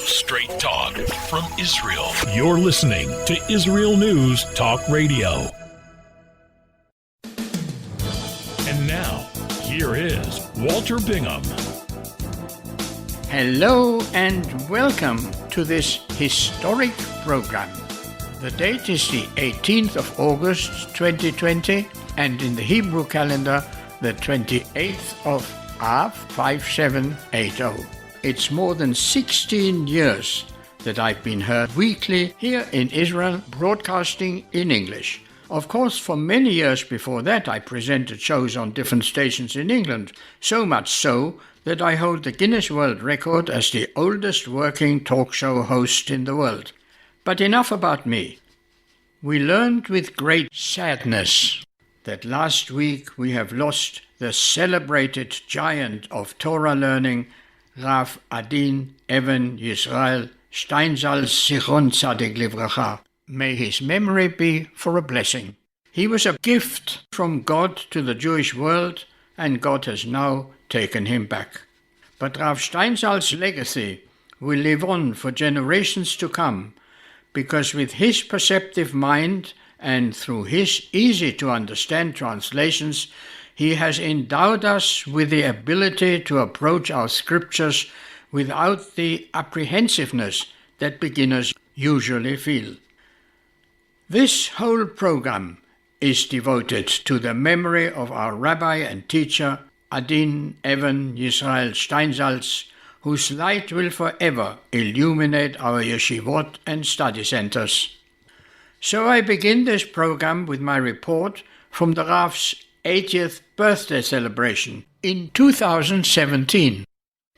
Straight talk from Israel. You're listening to Israel News Talk Radio. And now, here is Walter Bingham. Hello and welcome to this historic program. The date is the 18th of August 2020 and in the Hebrew calendar the 28th of Av 5780. It's more than 16 years that I've been heard weekly here in Israel, broadcasting in English. Of course, for many years before that, I presented shows on different stations in England, so much so that I hold the Guinness World Record as the oldest working talk show host in the world. But enough about me. We learned with great sadness that last week we have lost the celebrated giant of Torah learning, Rabbi Adin Even Yisrael Steinsaltz sz'l. May his memory be for a blessing. He was a gift from God to the Jewish world, and God has now taken him back. But Rabbi Steinsaltz's legacy will live on for generations to come, because with his perceptive mind and through his easy-to-understand translations, he has endowed us with the ability to approach our scriptures without the apprehensiveness that beginners usually feel. This whole program is devoted to the memory of our rabbi and teacher, Adin Even Yisrael Steinsaltz, whose light will forever illuminate our yeshivot and study centers. So I begin this program with my report from the Rav's 80th birthday celebration in 2017.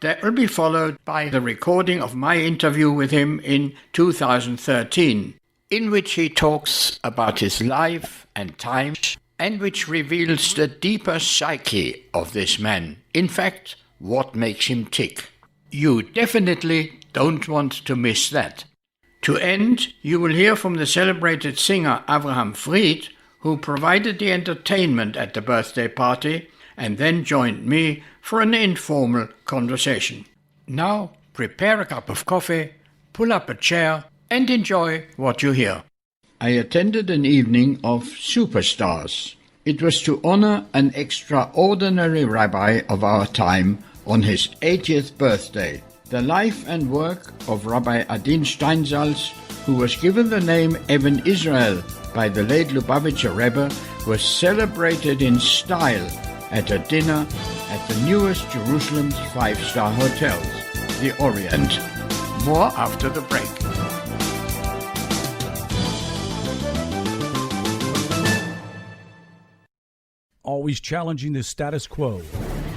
That will be followed by the recording of my interview with him in 2013, in which he talks about his life and times, and which reveals the deeper psyche of this man. In fact, what makes him tick. You definitely don't want to miss that. To end, you will hear from the celebrated singer Avraham Fried, who provided the entertainment at the birthday party and then joined me for an informal conversation. Now, prepare a cup of coffee, pull up a chair, and enjoy what you hear. I attended an evening of superstars. It was to honor an extraordinary rabbi of our time on his 80th birthday. The life and work of Rabbi Adin Steinsaltz, who was given the name Even Israel by the late Lubavitcher Rebbe, was celebrated in style at a dinner at the newest Jerusalem's five-star hotels, the Orient. More after the break. Always challenging the status quo.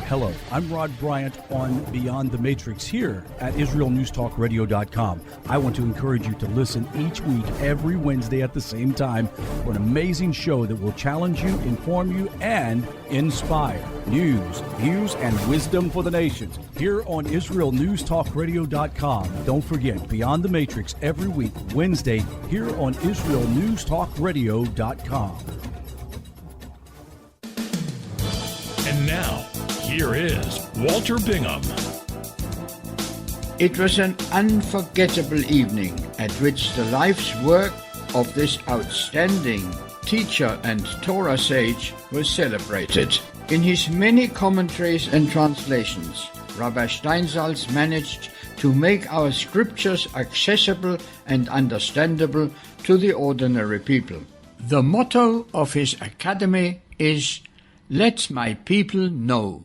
Hello, I'm Rod Bryant on Beyond the Matrix here at IsraelNewsTalkRadio.com. I want to encourage you to listen each week, every Wednesday at the same time, for an amazing show that will challenge you, inform you, and inspire. News, views, and wisdom for the nations here on IsraelNewsTalkRadio.com. Don't forget, Beyond the Matrix every week, Wednesday, here on IsraelNewsTalkRadio.com. And now, here is Walter Bingham. It was an unforgettable evening at which the life's work of this outstanding teacher and Torah sage was celebrated. In his many commentaries and translations, Rabbi Steinsaltz managed to make our scriptures accessible and understandable to the ordinary people. The motto of his academy is, "Let my people know."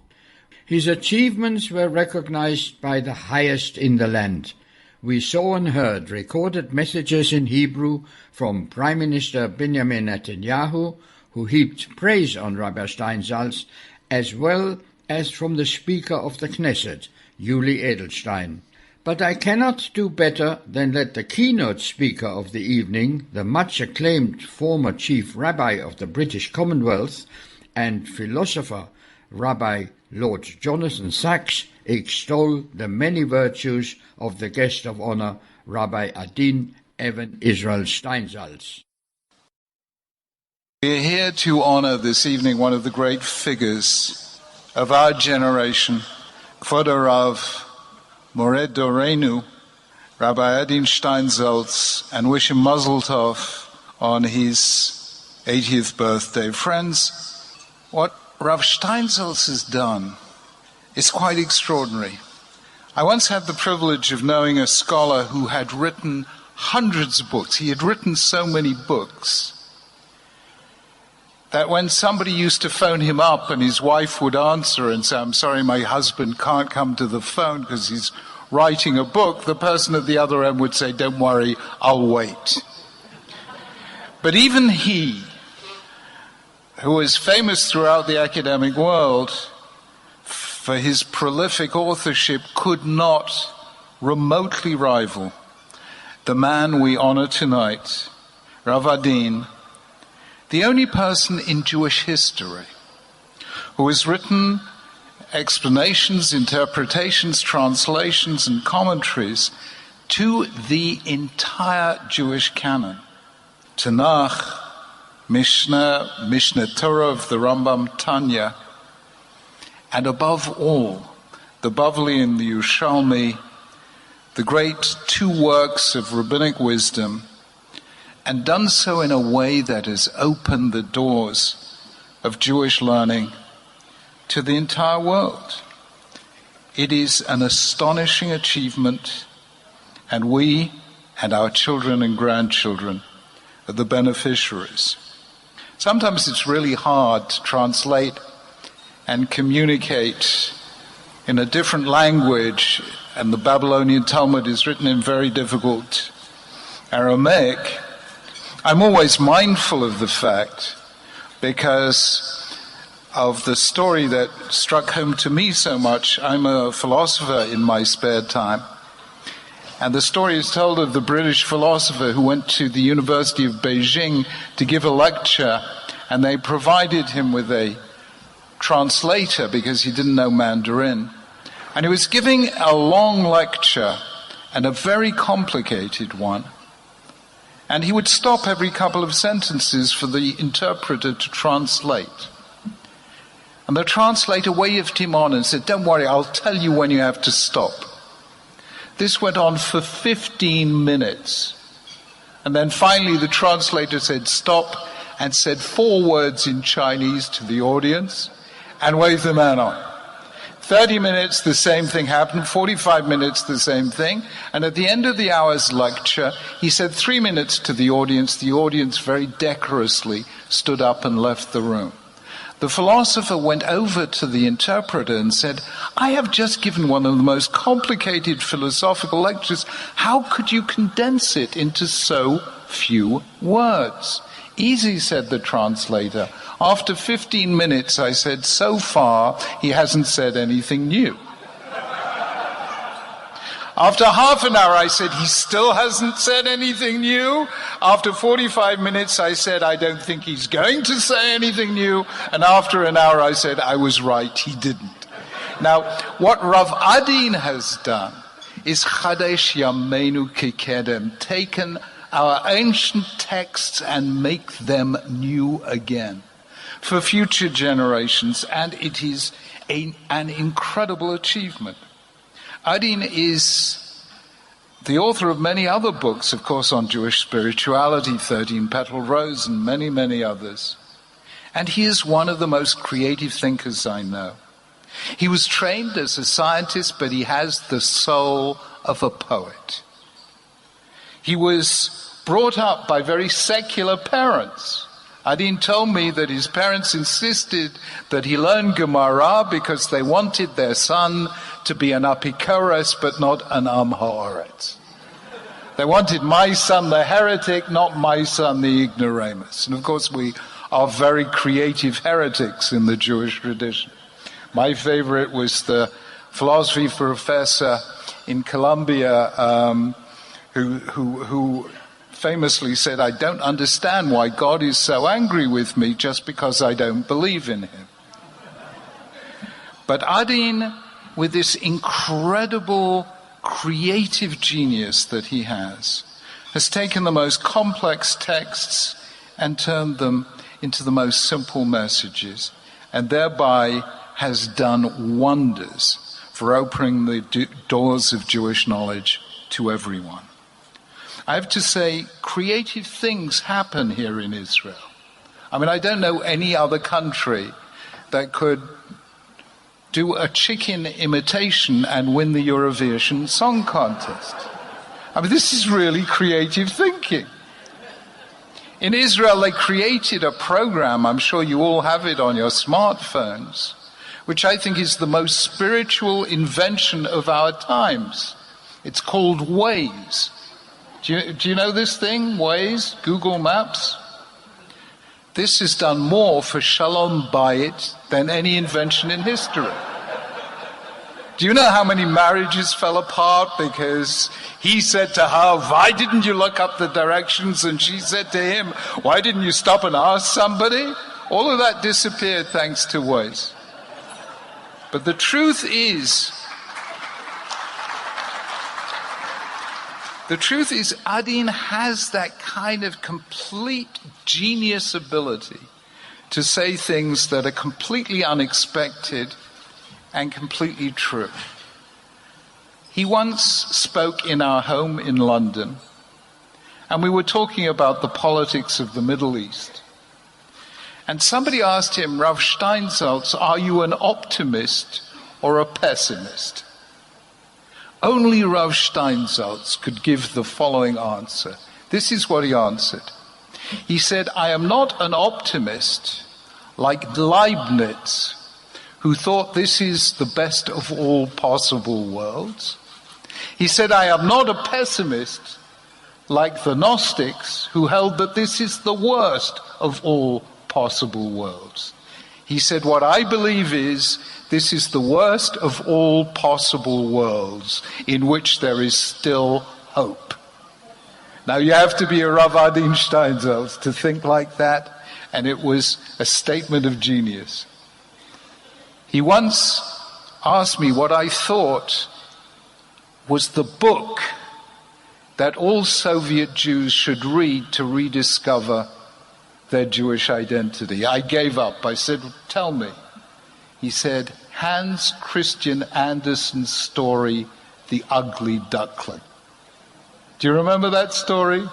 His achievements were recognized by the highest in the land. We saw and heard recorded messages in Hebrew from Prime Minister Benjamin Netanyahu, who heaped praise on Rabbi Steinsaltz, as well as from the Speaker of the Knesset, Yuli Edelstein. But I cannot do better than let the keynote speaker of the evening, the much-acclaimed former Chief Rabbi of the British Commonwealth and philosopher Rabbi Lord Jonathan Sachs, extol the many virtues of the guest of honor, Rabbi Adin Even Israel Steinsaltz. We are here to honor this evening one of the great figures of our generation, Kvod Rav Moreh Dorenu, Rabbi Adin Steinsaltz, and wish him Mazel Tov on his 80th birthday. Friends, what Rav Steinsaltz has done is quite extraordinary. I once had the privilege of knowing a scholar who had written hundreds of books. He had written so many books that when somebody used to phone him up and his wife would answer and say, "I'm sorry, my husband can't come to the phone because he's writing a book," the person at the other end would say, "Don't worry, I'll wait." But even he, who was famous throughout the academic world for his prolific authorship, could not remotely rival the man we honor tonight, Rav Adin, the only person in Jewish history who has written explanations, interpretations, translations, and commentaries to the entire Jewish canon. Tanakh, Mishnah Torah of the Rambam, Tanya, and above all, the Bavli and the Yerushalmi, the great two works of rabbinic wisdom, and done so in a way that has opened the doors of Jewish learning to the entire world. It is an astonishing achievement, and we and our children and grandchildren are the beneficiaries. Sometimes it's really hard to translate and communicate in a different language, and the Babylonian Talmud is written in very difficult Aramaic. I'm always mindful of the fact, because of the story that struck home to me so much. I'm a philosopher in my spare time, and the story is told of the British philosopher who went to the University of Beijing to give a lecture, and they provided him with a translator because he didn't know Mandarin. And he was giving a long lecture, and a very complicated one. And he would stop every couple of sentences for the interpreter to translate. And the translator waved him on and said, "Don't worry, I'll tell you when you have to stop." This went on for 15 minutes. And then finally the translator said, "Stop," and said 4 words in Chinese to the audience, and waved the man on. 30 minutes, the same thing happened. 45 minutes, the same thing. And at the end of the hour's lecture, he said 3 minutes to the audience. The audience very decorously stood up and left the room. The philosopher went over to the interpreter and said, "I have just given one of the most complicated philosophical lectures. How could you condense it into so few words?" "Easy," said the translator. "After 15 minutes, I said, so far, he hasn't said anything new." After half an hour, I said, "He still hasn't said anything new." After 45 minutes, I said, "I don't think he's going to say anything new." And after an hour, I said, "I was right, he didn't." Now, what Rav Adin has done is Chadesh Yameinu Kikedem, taken our ancient texts and make them new again for future generations, and it is an incredible achievement. Adin is the author of many other books, of course, on Jewish spirituality, 13 Petal Rose, and many, many others. And he is one of the most creative thinkers I know. He was trained as a scientist, but he has the soul of a poet. He was brought up by very secular parents. Adin told me that his parents insisted that he learn Gemara because they wanted their son to be an apikoros but not an am ha'aretz. They wanted my son the heretic, not my son the ignoramus. And of course we are very creative heretics in the Jewish tradition. My favorite was the philosophy professor in Columbia who famously said, "I don't understand why God is so angry with me just because I don't believe in him." But Adin, with this incredible creative genius that he has taken the most complex texts and turned them into the most simple messages, and thereby has done wonders for opening the doors of Jewish knowledge to everyone. I have to say, creative things happen here in Israel. I mean, I don't know any other country that could do a chicken imitation and win the Eurovision Song Contest. I mean, this is really creative thinking. In Israel, they created a program, I'm sure you all have it on your smartphones, which I think is the most spiritual invention of our times. It's called Waze. Do you know this thing, Waze, Google Maps? This has done more for Shalom Bayit than any invention in history. Do you know how many marriages fell apart because he said to her, "Why didn't you look up the directions?" And she said to him, "Why didn't you stop and ask somebody?" All of that disappeared thanks to Waze. But the truth is, Adin has that kind of complete genius ability to say things that are completely unexpected and completely true. He once spoke in our home in London, and we were talking about the politics of the Middle East. And somebody asked him, "Rav Steinsaltz, are you an optimist or a pessimist?" Only Rav Steinsaltz could give the following answer. This is what he answered. He said, "I am not an optimist like Leibniz, who thought this is the best of all possible worlds. He said, I am not a pessimist like the Gnostics, who held that this is the worst of all possible worlds. He said, what I believe is this is the worst of all possible worlds in which there is still hope." Now you have to be a Rabbi Adin Steinsaltz to think like that, and it was a statement of genius. He once asked me what I thought was the book that all Soviet Jews should read to rediscover their Jewish identity. I gave up. I said, "Tell me." He said, Hans Christian Andersen's story, The Ugly Duckling. Do you remember that story?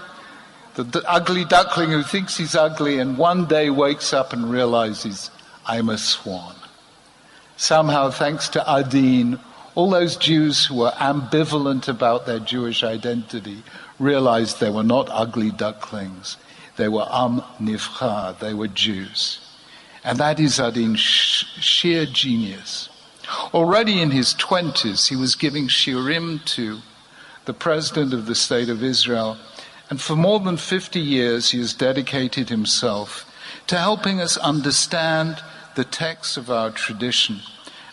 The ugly duckling who thinks he's ugly and one day wakes up and realizes, I'm a swan. Somehow, thanks to Adin, all those Jews who were ambivalent about their Jewish identity realized they were not ugly ducklings. They were Am Nivcha, they were Jews. And that is Adin's sheer genius. Already in his 20s, he was giving shiurim to the President of the State of Israel, and for more than 50 years he has dedicated himself to helping us understand the texts of our tradition.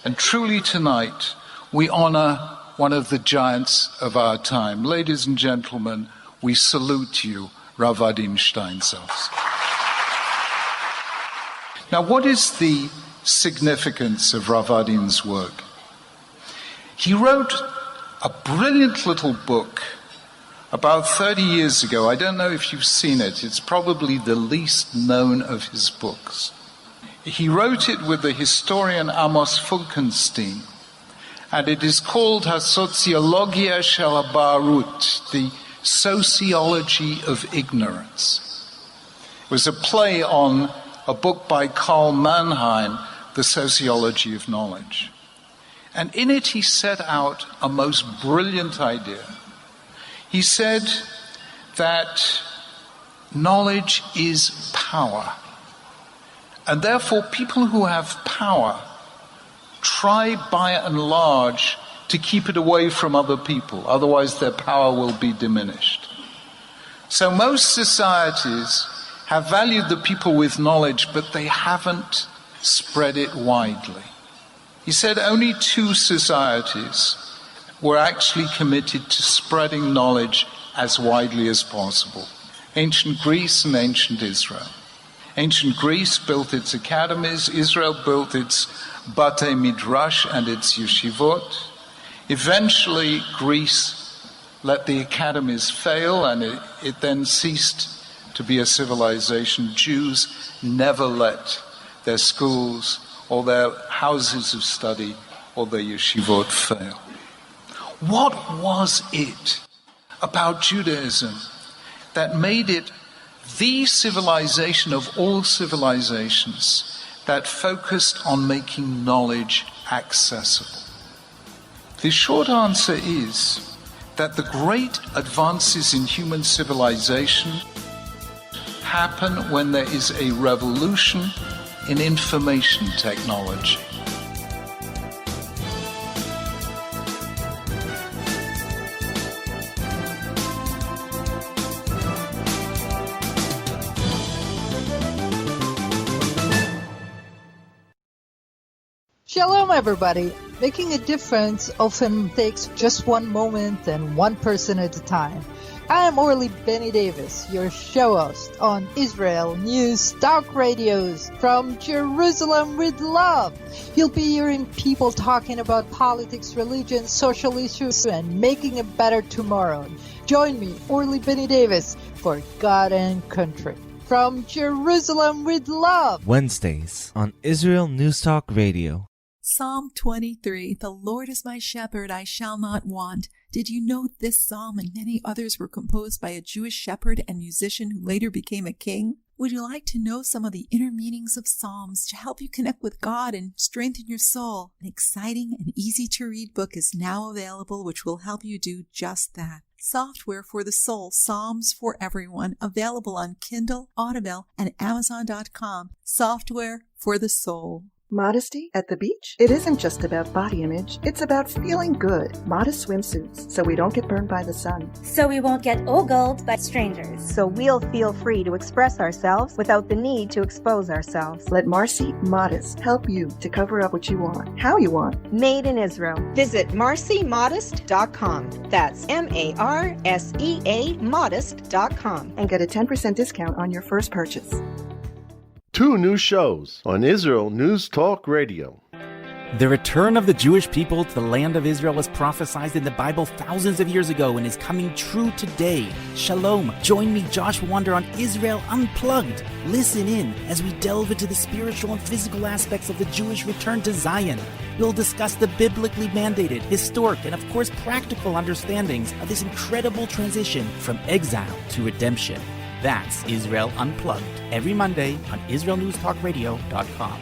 And truly tonight, we honor one of the giants of our time. Ladies and gentlemen, we salute you, Rabbi Adin Steinsaltz. Now, what is the significance of Rav Adin's work? He wrote a brilliant little book about 30 years ago. I don't know if you've seen it. It's probably the least known of his books. He wrote it with the historian Amos Fulkenstein, and it is called Hasochialogiac, the Sociology of Ignorance. It was a play on a book by Karl Mannheim, The Sociology of Knowledge. And in it he set out a most brilliant idea. He said that knowledge is power. And therefore people who have power try by and large to keep it away from other people, otherwise their power will be diminished. So most societies have valued the people with knowledge, but they haven't spread it widely. He said only 2 societies were actually committed to spreading knowledge as widely as possible: ancient Greece and ancient Israel. Ancient Greece built its academies, Israel built its Batei Midrash and its yeshivot. Eventually, Greece let the academies fail, and it then ceased to be a civilization. Jews never let their schools or their houses of study or their yeshivot fail. What was it about Judaism that made it the civilization of all civilizations that focused on making knowledge accessible? The short answer is that the great advances in human civilization happen when there is a revolution in information technology. Shalom, everybody. Making a difference often takes just one moment and one person at a time. I am Orly Benny Davis, your show host on Israel News Talk Radios from Jerusalem with love. You'll be hearing people talking about politics, religion, social issues, and making a better tomorrow. Join me, Orly Benny Davis, for God and Country. From Jerusalem with love. Wednesdays on Israel News Talk Radio. Psalm 23, the Lord is my shepherd, I shall not want. Did you know this psalm and many others were composed by a Jewish shepherd and musician who later became a king? Would you like to know some of the inner meanings of psalms to help you connect with God and strengthen your soul? An exciting and easy-to-read book is now available which will help you do just that. Software for the Soul, Psalms for Everyone, available on Kindle, Audible, and Amazon.com. Software for the Soul. Modesty at the beach? It isn't just about body image. It's about feeling good. Modest swimsuits, so we don't get burned by the sun. So we won't get ogled by strangers. So we'll feel free to express ourselves without the need to expose ourselves. Let Marcy Modest help you to cover up what you want, how you want. Made in Israel. Visit marcymodest.com. That's MARSEA modest.com. And get a 10% discount on your first purchase. 2 new shows on Israel News Talk Radio. The return of the Jewish people to the land of Israel was prophesied in the Bible thousands of years ago and is coming true today. Shalom. Join me, Josh Wander, on Israel Unplugged. Listen in as we delve into the spiritual and physical aspects of the Jewish return to Zion. We'll discuss the biblically mandated, historic, and of course practical understandings of this incredible transition from exile to redemption. That's Israel Unplugged, every Monday on IsraelNewsTalkRadio.com.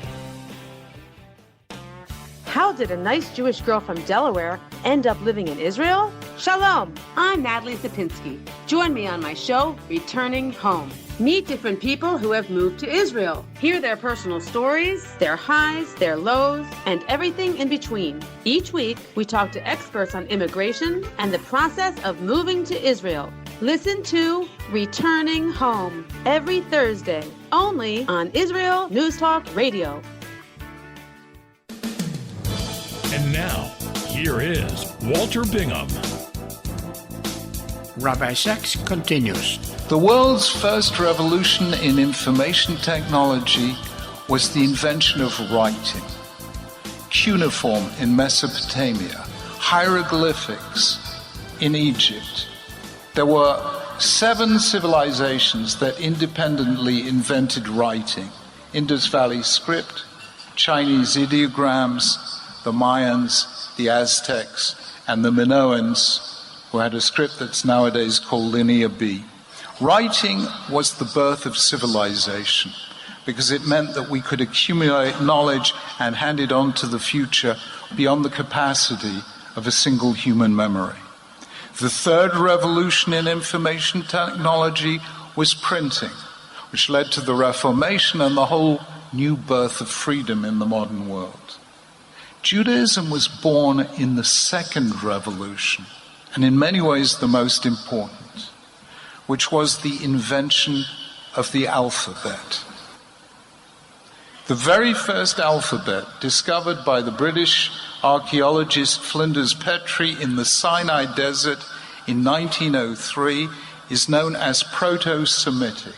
How did a nice Jewish girl from Delaware end up living in Israel? Shalom, I'm Natalie Sapinski. Join me on my show, Returning Home. Meet different people who have moved to Israel. Hear their personal stories, their highs, their lows, and everything in between. Each week, we talk to experts on immigration and the process of moving to Israel. Listen to Returning Home every Thursday, only on Israel News Talk Radio. And now, here is Walter Bingham. Rabbi Sachs continues. The world's first revolution in information technology was the invention of writing. Cuneiform in Mesopotamia, hieroglyphics in Egypt. There were 7 civilizations that independently invented writing. Indus Valley script, Chinese ideograms, the Mayans, the Aztecs, and the Minoans, who had a script that's nowadays called Linear B. Writing was the birth of civilization because it meant that we could accumulate knowledge and hand it on to the future beyond the capacity of a single human memory. The third revolution in information technology was printing, which led to the Reformation and the whole new birth of freedom in the modern world. Judaism was born in the second revolution, and in many ways the most important, which was the invention of the alphabet. The very first alphabet, discovered by the British archaeologist Flinders Petrie in the Sinai Desert in 1903, is known as Proto-Semitic.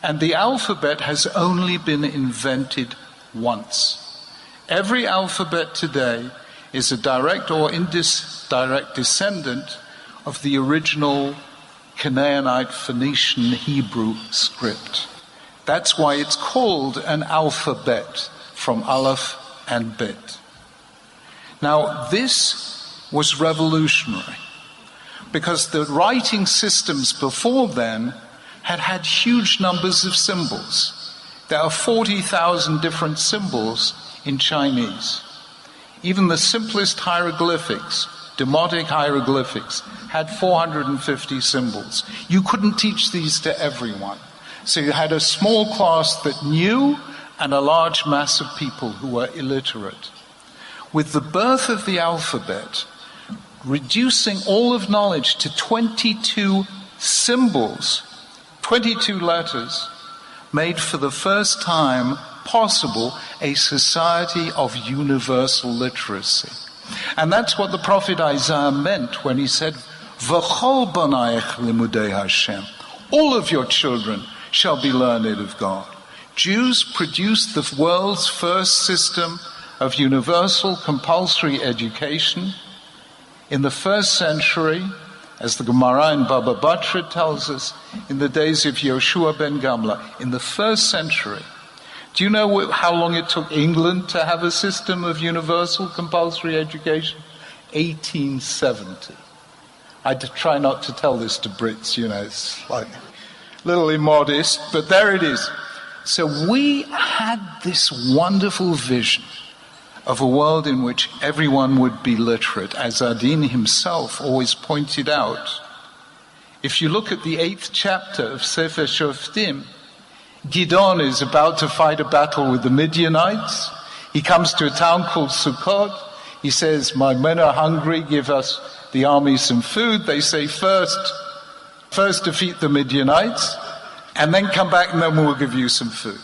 And the alphabet has only been invented once. Every alphabet today is a direct or indirect descendant of the original Canaanite Phoenician Hebrew script. That's why it's called an alphabet, from Aleph and Bet. Now, this was revolutionary because the writing systems before then had huge numbers of symbols. There are 40,000 different symbols in Chinese. Even the simplest hieroglyphics, demotic hieroglyphics, had 450 symbols. You couldn't teach these to everyone. So you had a small class that knew and a large mass of people who were illiterate. With the birth of the alphabet, reducing all of knowledge to 22 symbols, 22 letters, made for the first time possible a society of universal literacy. And that's what the prophet Isaiah meant when he said, V'chol banayech limudei Hashem. All of your children shall be learned of God. Jews produced the world's first system of universal compulsory education. In the first century, as the Gemara in Baba Batra tells us, in the days of Yoshua ben Gamla, in the first century. Do you know how long it took England to have a system of universal compulsory education? 1870. I try not to tell this to Brits, it's like a little immodest, but there it is. So we had this wonderful vision of a world in which everyone would be literate, as Adin himself always pointed out. If you look at the 8th chapter of Sefer Shoftim, Gidon is about to fight a battle with the Midianites. He comes to a town called Sukkot. He says, my men are hungry, give us the army some food. They say, first defeat the Midianites, and then come back and then we'll give you some food.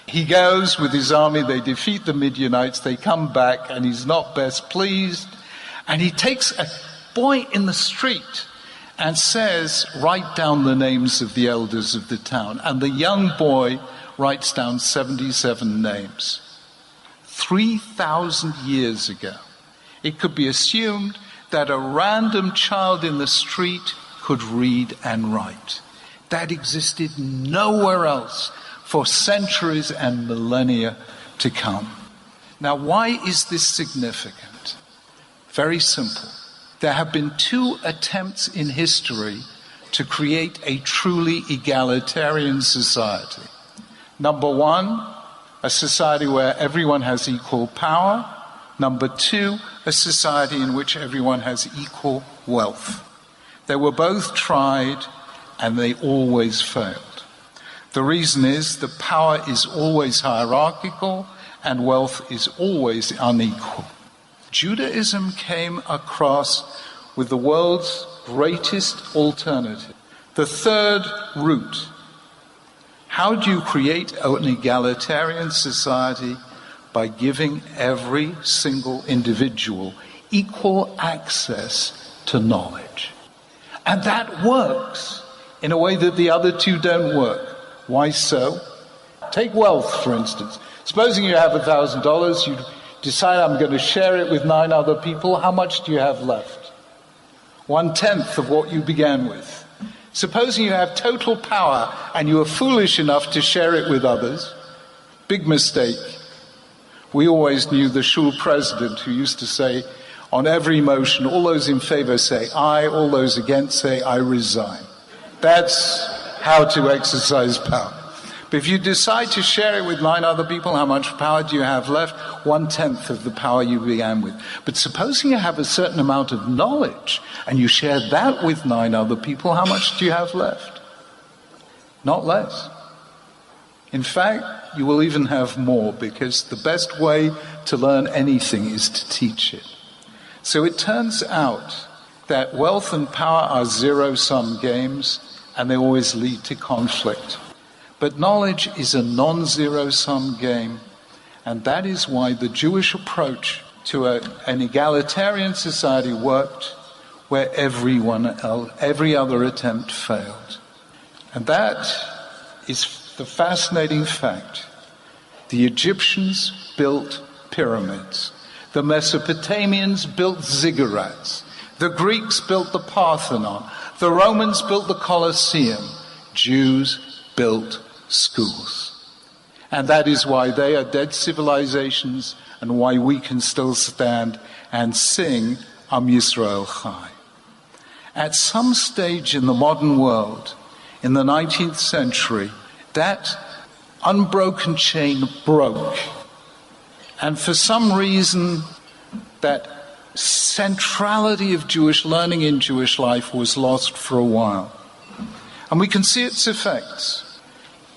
He goes with his army, they defeat the Midianites, they come back, and he's not best pleased. And he takes a boy in the street and says, write down the names of the elders of the town. And the young boy writes down 77 names. 3,000 years ago, it could be assumed that a random child in the street could read and write. That existed nowhere else for centuries and millennia to come. Now, why is this significant? Very simple. There have been 2 attempts in history to create a truly egalitarian society. Number 1, a society where everyone has equal power. Number 2, a society in which everyone has equal wealth. They were both tried and they always failed. The reason is that power is always hierarchical and wealth is always unequal. Judaism came across with the world's greatest alternative, the third route. How do you create an egalitarian society? By giving every single individual equal access to knowledge. And that works in a way that the other 2 don't work. Why so? Take wealth, for instance. Supposing you have $1,000, you decide I'm going to share it with 9 other people. How much do you have left? 1/10 of what you began with. Supposing you have total power and you are foolish enough to share it with others. Big mistake. We always knew the shul president who used to say, on every motion, all those in favor say aye, all those against say I resign. That's how to exercise power. But if you decide to share it with 9 other people, how much power do you have left? 1/10 of the power you began with. But supposing you have a certain amount of knowledge and you share that with 9 other people, how much do you have left? Not less. In fact, you will even have more, because the best way to learn anything is to teach it. So it turns out that wealth and power are zero-sum games, and they always lead to conflict. But knowledge is a non-zero-sum game, and that is why the Jewish approach to an egalitarian society worked where every other attempt failed. And that is the fascinating fact. The Egyptians built pyramids. The Mesopotamians built ziggurats. The Greeks built the Parthenon. The Romans built the Colosseum. Jews built schools. And that is why they are dead civilizations and why we can still stand and sing Am Yisrael Chai. At some stage in the modern world, in the 19th century, that unbroken chain broke. And for some reason, that centrality of Jewish learning in Jewish life was lost for a while. And we can see its effects.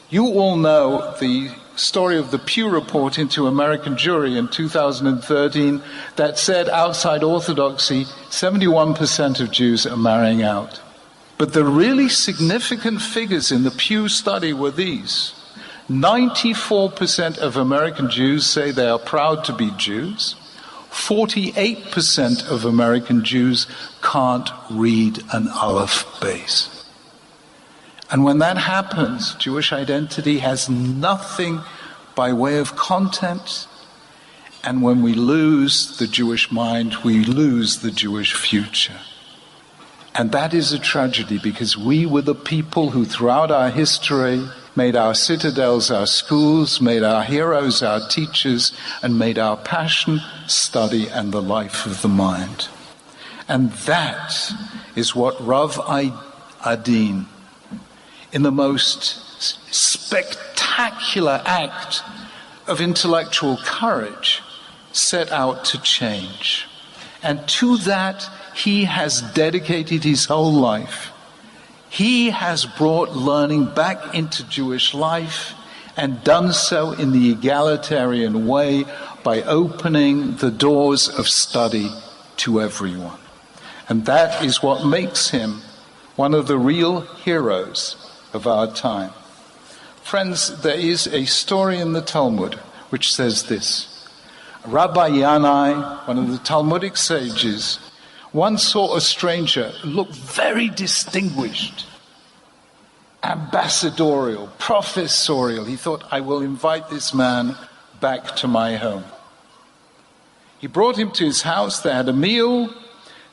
You all know the story of the Pew Report into American Jewry in 2013 that said outside Orthodoxy, 71% of Jews are marrying out. But the really significant figures in the Pew study were these. 94% of American Jews say they are proud to be Jews. 48% of American Jews can't read an Aleph base. And when that happens, Jewish identity has nothing by way of content. And when we lose the Jewish mind, we lose the Jewish future. And that is a tragedy, because we were the people who throughout our history made our citadels our schools, made our heroes our teachers, and made our passion study and the life of the mind. And that is what Rabbi Adin, in the most spectacular act of intellectual courage, set out to change. And to that, he has dedicated his whole life. He has brought learning back into Jewish life and done so in the egalitarian way by opening the doors of study to everyone. And that is what makes him one of the real heroes of our time. Friends, there is a story in the Talmud which says this. Rabbi Yanai, one of the Talmudic sages, once saw a stranger who looked very distinguished, ambassadorial, professorial. He thought, I will invite this man back to my home. He brought him to his house, they had a meal,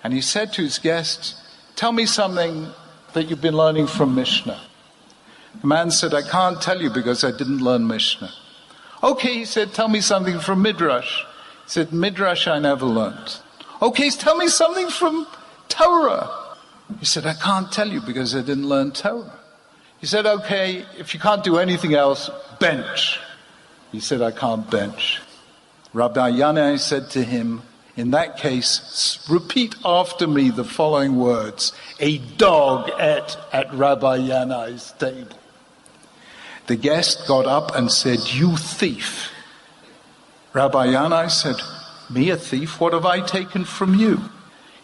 and he said to his guest, tell me something that you've been learning from Mishnah. The man said, I can't tell you because I didn't learn Mishnah. Okay, he said, tell me something from Midrash. He said, Midrash I never learned. Okay, tell me something from Torah. He said, I can't tell you because I didn't learn Torah. He said, okay, if you can't do anything else, bench. He said, I can't bench. Rabbi Yanai said to him, in that case, repeat after me the following words. A dog ate at Rabbi Yanai's table. The guest got up and said, you thief. Rabbi Yanai said, me a thief? What have I taken from you?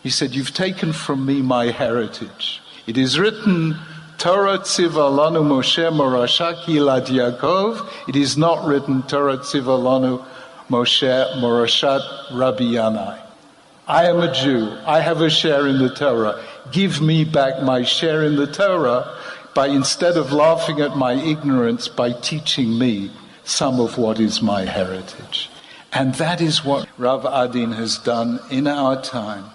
He said, you've taken from me my heritage. It is written, Torah tziva lanu Moshe morasha kilat Yaakov. It is not written, Torah tziva lanu Moshe morashat Rabbi Yanai. I am a Jew. I have a share in the Torah. Give me back my share in the Torah by, instead of laughing at my ignorance, by teaching me some of what is my heritage. And that is what Rabbi Adin has done in our time.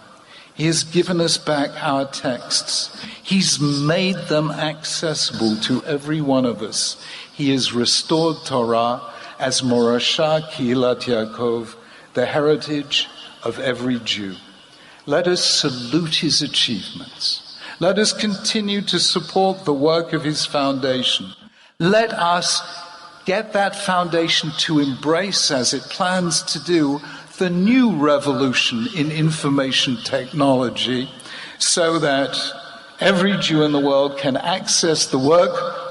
He has given us back our texts. He's made them accessible to every one of us. He has restored Torah as Morasha Kilat Yaakov, the heritage of every Jew. Let us salute his achievements. Let us continue to support the work of his foundation. Let us get that foundation to embrace, as it plans to do, the new revolution in information technology, so that every Jew in the world can access the work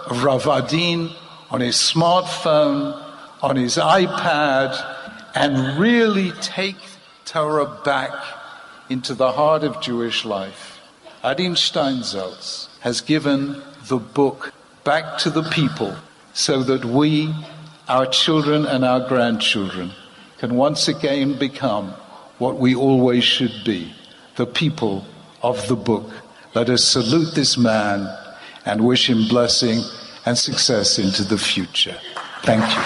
of Rav Adin on his smartphone, on his iPad, and really take Torah back into the heart of Jewish life. Adin Steinsaltz has given the book back to the people so that we, our children and our grandchildren, can once again become what we always should be, the people of the book. Let us salute this man and wish him blessing and success into the future. Thank you.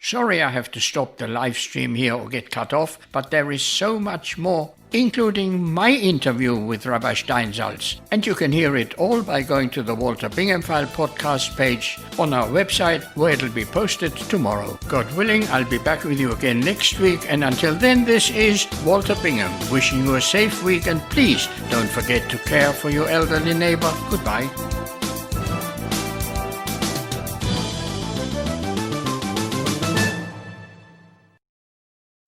Sorry I have to stop the live stream here or get cut off, but there is so much more, including my interview with Rabbi Steinsaltz. And you can hear it all by going to the Walter Bingham File podcast page on our website, where it'll be posted tomorrow. God willing, I'll be back with you again next week. And until then, this is Walter Bingham wishing you a safe week. And please don't forget to care for your elderly neighbor. Goodbye.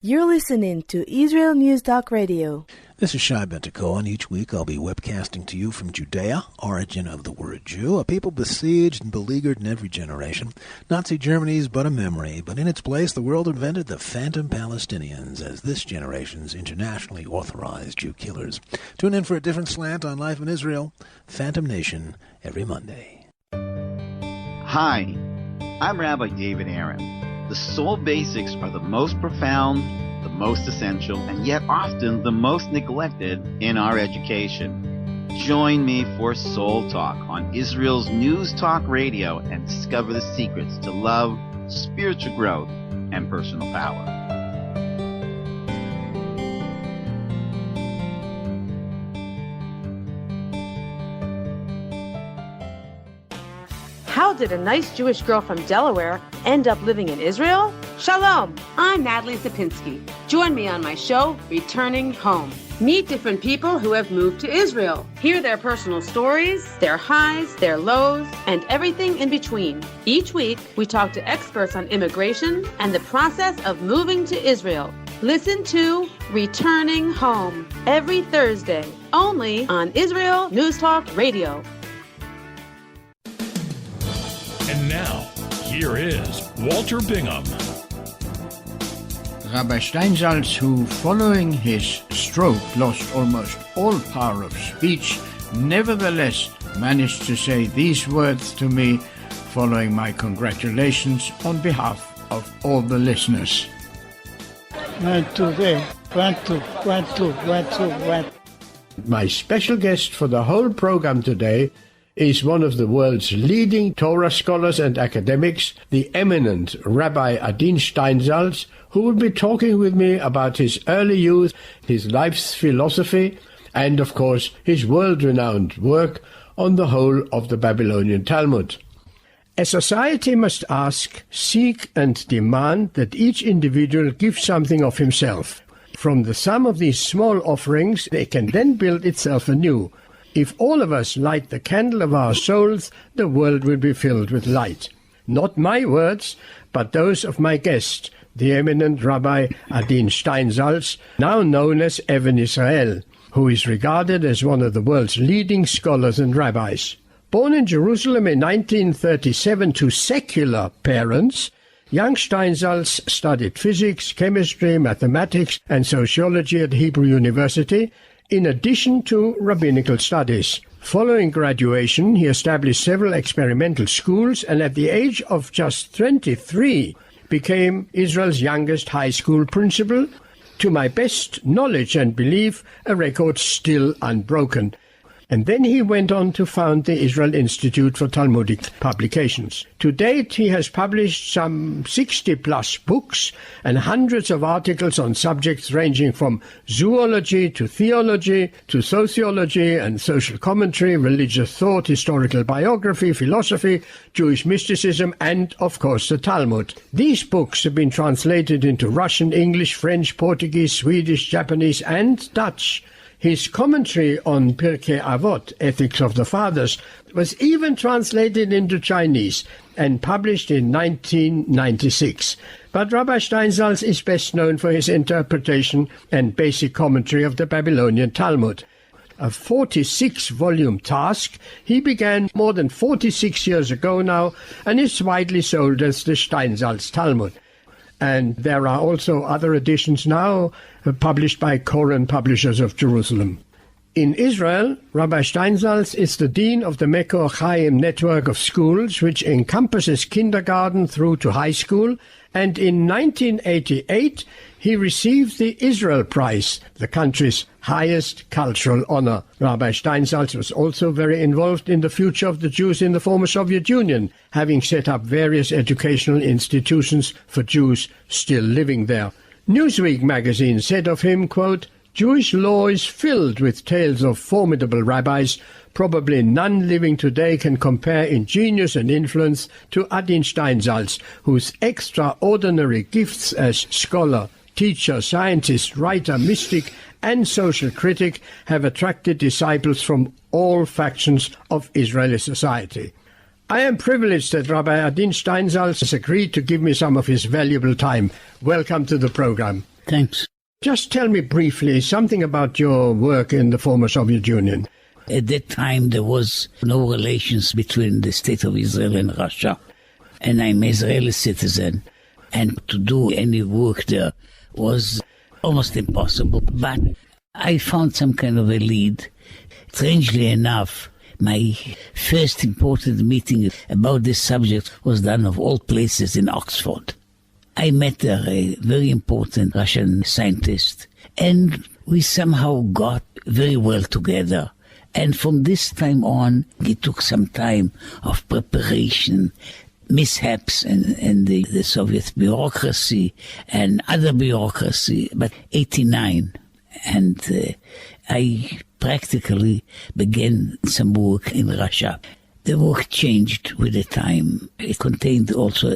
You're listening to Israel News Talk Radio. This is Shai Ben-Tekoa, and each week I'll be webcasting to you from Judea, origin of the word Jew, a people besieged and beleaguered in every generation. Nazi Germany's but a memory, but in its place the world invented the phantom Palestinians as this generation's internationally authorized Jew killers. Tune in for a different slant on life in Israel, Phantom Nation, every Monday. Hi, I'm Rabbi David Aaron. The soul basics are the most profound, the most essential, and yet often the most neglected in our education. Join me for Soul Talk on Israel's News Talk Radio and discover the secrets to love, spiritual growth, and personal power. How did a nice Jewish girl from Delaware end up living in Israel? Shalom, I'm Natalie Sapinski. Join me on my show, Returning Home. Meet different people who have moved to Israel. Hear their personal stories, their highs, their lows, and everything in between. Each week, we talk to experts on immigration and the process of moving to Israel. Listen to Returning Home every Thursday, only on Israel News Talk Radio. And now, here is Walter Bingham. Rabbi Steinsaltz, who following his stroke lost almost all power of speech, nevertheless managed to say these words to me following my congratulations on behalf of all the listeners. My special guest for the whole program today is one of the world's leading Torah scholars and academics, the eminent Rabbi Adin Steinsaltz, who will be talking with me about his early youth, his life's philosophy, and, of course, his world-renowned work on the whole of the Babylonian Talmud. A society must ask, seek, and demand that each individual give something of himself. From the sum of these small offerings, it can then build itself anew. If all of us light the candle of our souls, the world will be filled with light. Not my words, but those of my guest, the eminent Rabbi Adin Steinsaltz, now known as Even Israel, who is regarded as one of the world's leading scholars and rabbis. Born in Jerusalem in 1937 to secular parents, young Steinsaltz studied physics, chemistry, mathematics, and sociology at Hebrew University, in addition to rabbinical studies. Following graduation, he established several experimental schools and at the age of just 23 became Israel's youngest high school principal, to my best knowledge and belief, a record still unbroken. And then he went on to found the Israel Institute for Talmudic Publications. To date, he has published some 60-plus books and hundreds of articles on subjects ranging from zoology to theology to sociology and social commentary, religious thought, historical biography, philosophy, Jewish mysticism, and, of course, the Talmud. These books have been translated into Russian, English, French, Portuguese, Swedish, Japanese, and Dutch. His commentary on Pirkei Avot, Ethics of the Fathers, was even translated into Chinese and published in 1996. But Rabbi Steinsaltz is best known for his interpretation and basic commentary of the Babylonian Talmud. A 46-volume task he began more than 46 years ago now and is widely sold as the Steinsaltz Talmud. And there are also other editions now published by Koren Publishers of Jerusalem. In Israel, Rabbi Steinsaltz is the dean of the Mekor Chaim network of schools, which encompasses kindergarten through to high school And in 1988, he received the Israel Prize, the country's highest cultural honor. Rabbi Steinsaltz was also very involved in the future of the Jews in the former Soviet Union, having set up various educational institutions for Jews still living there. Newsweek magazine said of him, quote, "Jewish law is filled with tales of formidable rabbis. Probably none living today can compare in genius and influence to Adin Steinsaltz, whose extraordinary gifts as scholar, teacher, scientist, writer, mystic, and social critic have attracted disciples from all factions of Israeli society." I am privileged that Rabbi Adin Steinsaltz has agreed to give me some of his valuable time. Welcome to the program. Thanks. Just tell me briefly something about your work in the former Soviet Union. At that time, there was no relations between the State of Israel and Russia, and I'm an Israeli citizen, and to do any work there was almost impossible. But I found some kind of a lead. Strangely enough, my first important meeting about this subject was done of all places in Oxford. I met there a very important Russian scientist, and we somehow got very well together. And from this time on, it took some time of preparation, mishaps in the Soviet bureaucracy and other bureaucracy, but 89. And I practically began some work in Russia. The work changed with the time. It contained also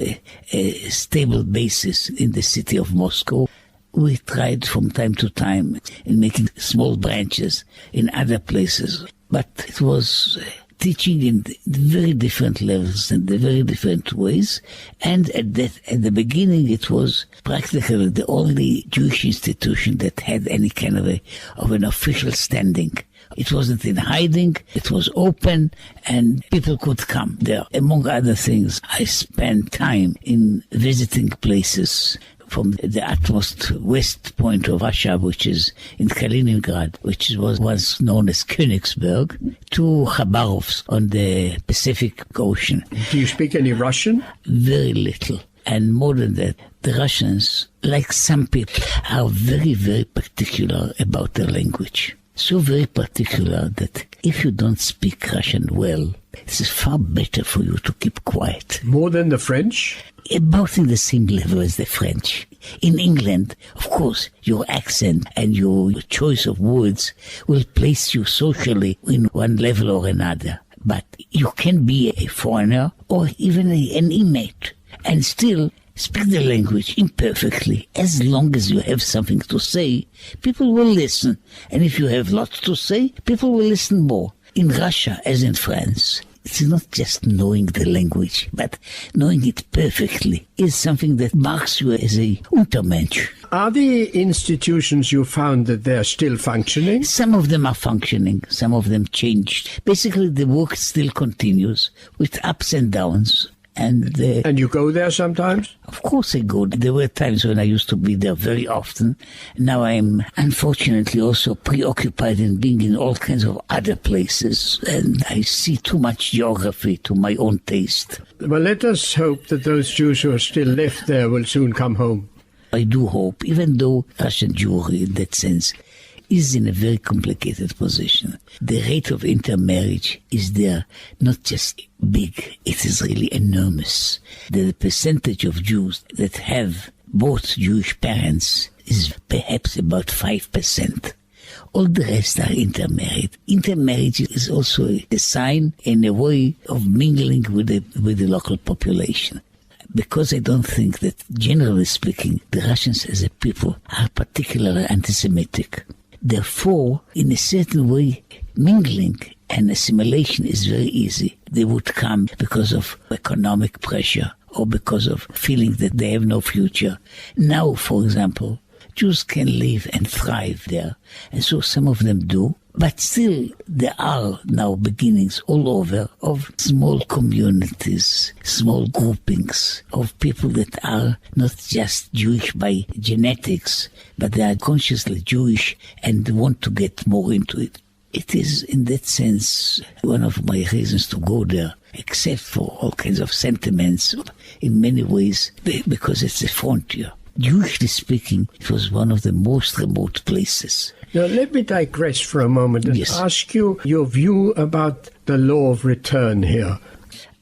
a stable basis in the city of Moscow. We tried from time to time in making small branches in other places, but it was teaching in very different levels and the very different ways. And at the beginning, it was practically the only Jewish institution that had any kind of an official standing. It wasn't in hiding, it was open, and people could come there. Among other things, I spent time in visiting places from the utmost west point of Russia, which is in Kaliningrad, which was once known as Königsberg, to Khabarovsk on the Pacific Ocean. Do you speak any Russian? Very little. And more than that, the Russians, like some people, are very, very particular about their language. So very particular that if you don't speak Russian well, it's far better for you to keep quiet. More than the French? About in the same level as the French. In England, of course, your accent and your choice of words will place you socially in one level or another. But you can be a foreigner or even an inmate and still speak the language imperfectly. As long as you have something to say, people will listen. And if you have lots to say, people will listen more. In Russia, as in France, it's not just knowing the language, but knowing it perfectly is something that marks you as a Untermensch. Are the institutions you found that they're still functioning? Some of them are functioning, some of them changed. Basically, the work still continues with ups and downs. And you go there sometimes? Of course I go. There were times when I used to be there very often. Now I'm unfortunately also preoccupied in being in all kinds of other places, and I see too much geography to my own taste. Well, let us hope that those Jews who are still left there will soon come home. I do hope, even though Russian Jewry in that sense is in a very complicated position. The rate of intermarriage is there not just big, it is really enormous. The percentage of Jews that have both Jewish parents is perhaps about 5%. All the rest are intermarried. Intermarriage is also a sign and a way of mingling with the local population. Because I don't think that, generally speaking, the Russians as a people are particularly anti-Semitic. Therefore, in a certain way, mingling and assimilation is very easy. They would come because of economic pressure or because of feeling that they have no future. Now, for example, Jews can live and thrive there, and so some of them do. But still, there are now beginnings all over of small communities, small groupings of people that are not just Jewish by genetics, but they are consciously Jewish and want to get more into it. It is, in that sense, one of my reasons to go there except for all kinds of sentiments, in many ways, because it's a frontier. Jewishly speaking, it was one of the most remote places. Now, let me digress for a moment and ask you your view about the law of return here.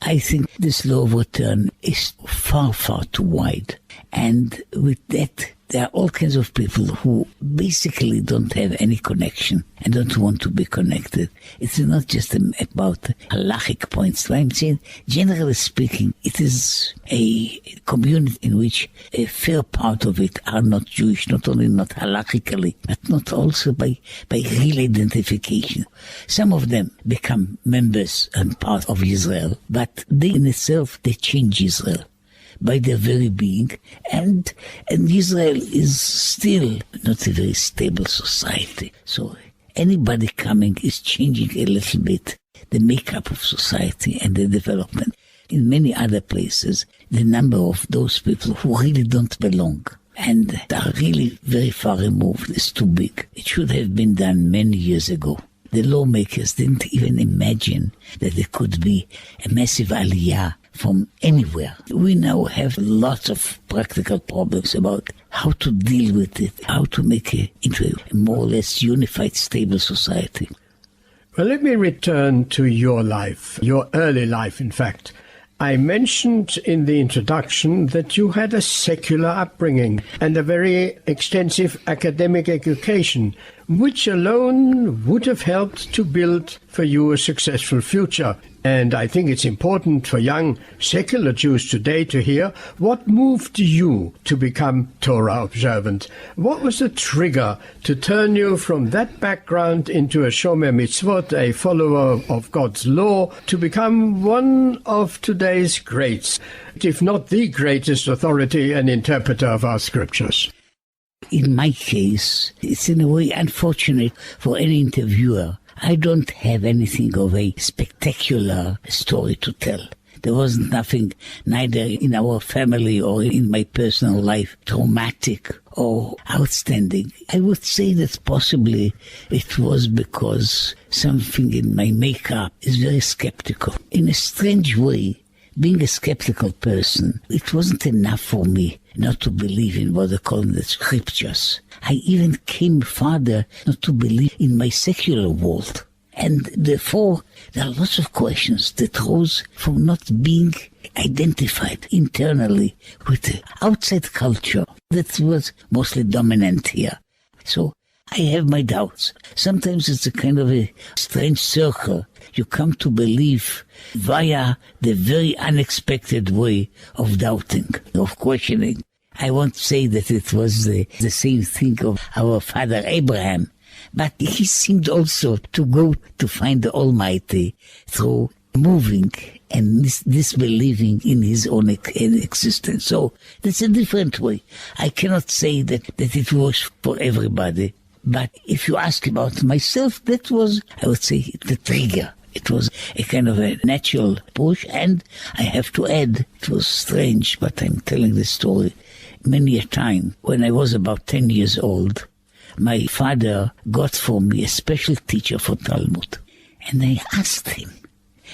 I think this law of return is far, far too wide. And with that, there are all kinds of people who basically don't have any connection and don't want to be connected. It's not just about halachic points. I'm saying, generally speaking, it is a community in which a fair part of it are not Jewish, not only not halachically, but not also by real identification. Some of them become members and part of Israel, but they in itself, they change Israel by their very being, and Israel is still not a very stable society. So anybody coming is changing a little bit the makeup of society and the development. In many other places, the number of those people who really don't belong and are really very far removed is too big. It should have been done many years ago. The lawmakers didn't even imagine that there could be a massive aliyah from anywhere. We now have lots of practical problems about how to deal with it, how to make it into a more or less unified, stable society. Well, let me return to your life, your early life, in fact. I mentioned in the introduction that you had a secular upbringing and a very extensive academic education, which alone would have helped to build for you a successful future. And I think it's important for young secular Jews today to hear what moved you to become Torah observant. What was the trigger to turn you from that background into a Shomer Mitzvot, a follower of God's law, to become one of today's greats, if not the greatest authority and interpreter of our scriptures? In my case, it's in a way unfortunate for any interviewer. I don't have anything of a spectacular story to tell. There was nothing, neither in our family or in my personal life, traumatic or outstanding. I would say that possibly it was because something in my makeup is very skeptical. In a strange way, being a skeptical person, it wasn't enough for me not to believe in what they call the scriptures. I even came farther not to believe in my secular world. And therefore, there are lots of questions that rose from not being identified internally with the outside culture that was mostly dominant here. So I have my doubts. Sometimes it's a kind of a strange circle. You come to believe via the very unexpected way of doubting, of questioning. I won't say that it was the same thing of our father Abraham, but he seemed also to go to find the Almighty through moving and disbelieving in his own existence. So that's a different way. I cannot say that it was for everybody. But if you ask about myself, that was, I would say, the trigger. It was a kind of a natural push, and I have to add, it was strange, but I'm telling this story many a time. When I was about 10 years old, my father got for me a special teacher for Talmud. And I asked him,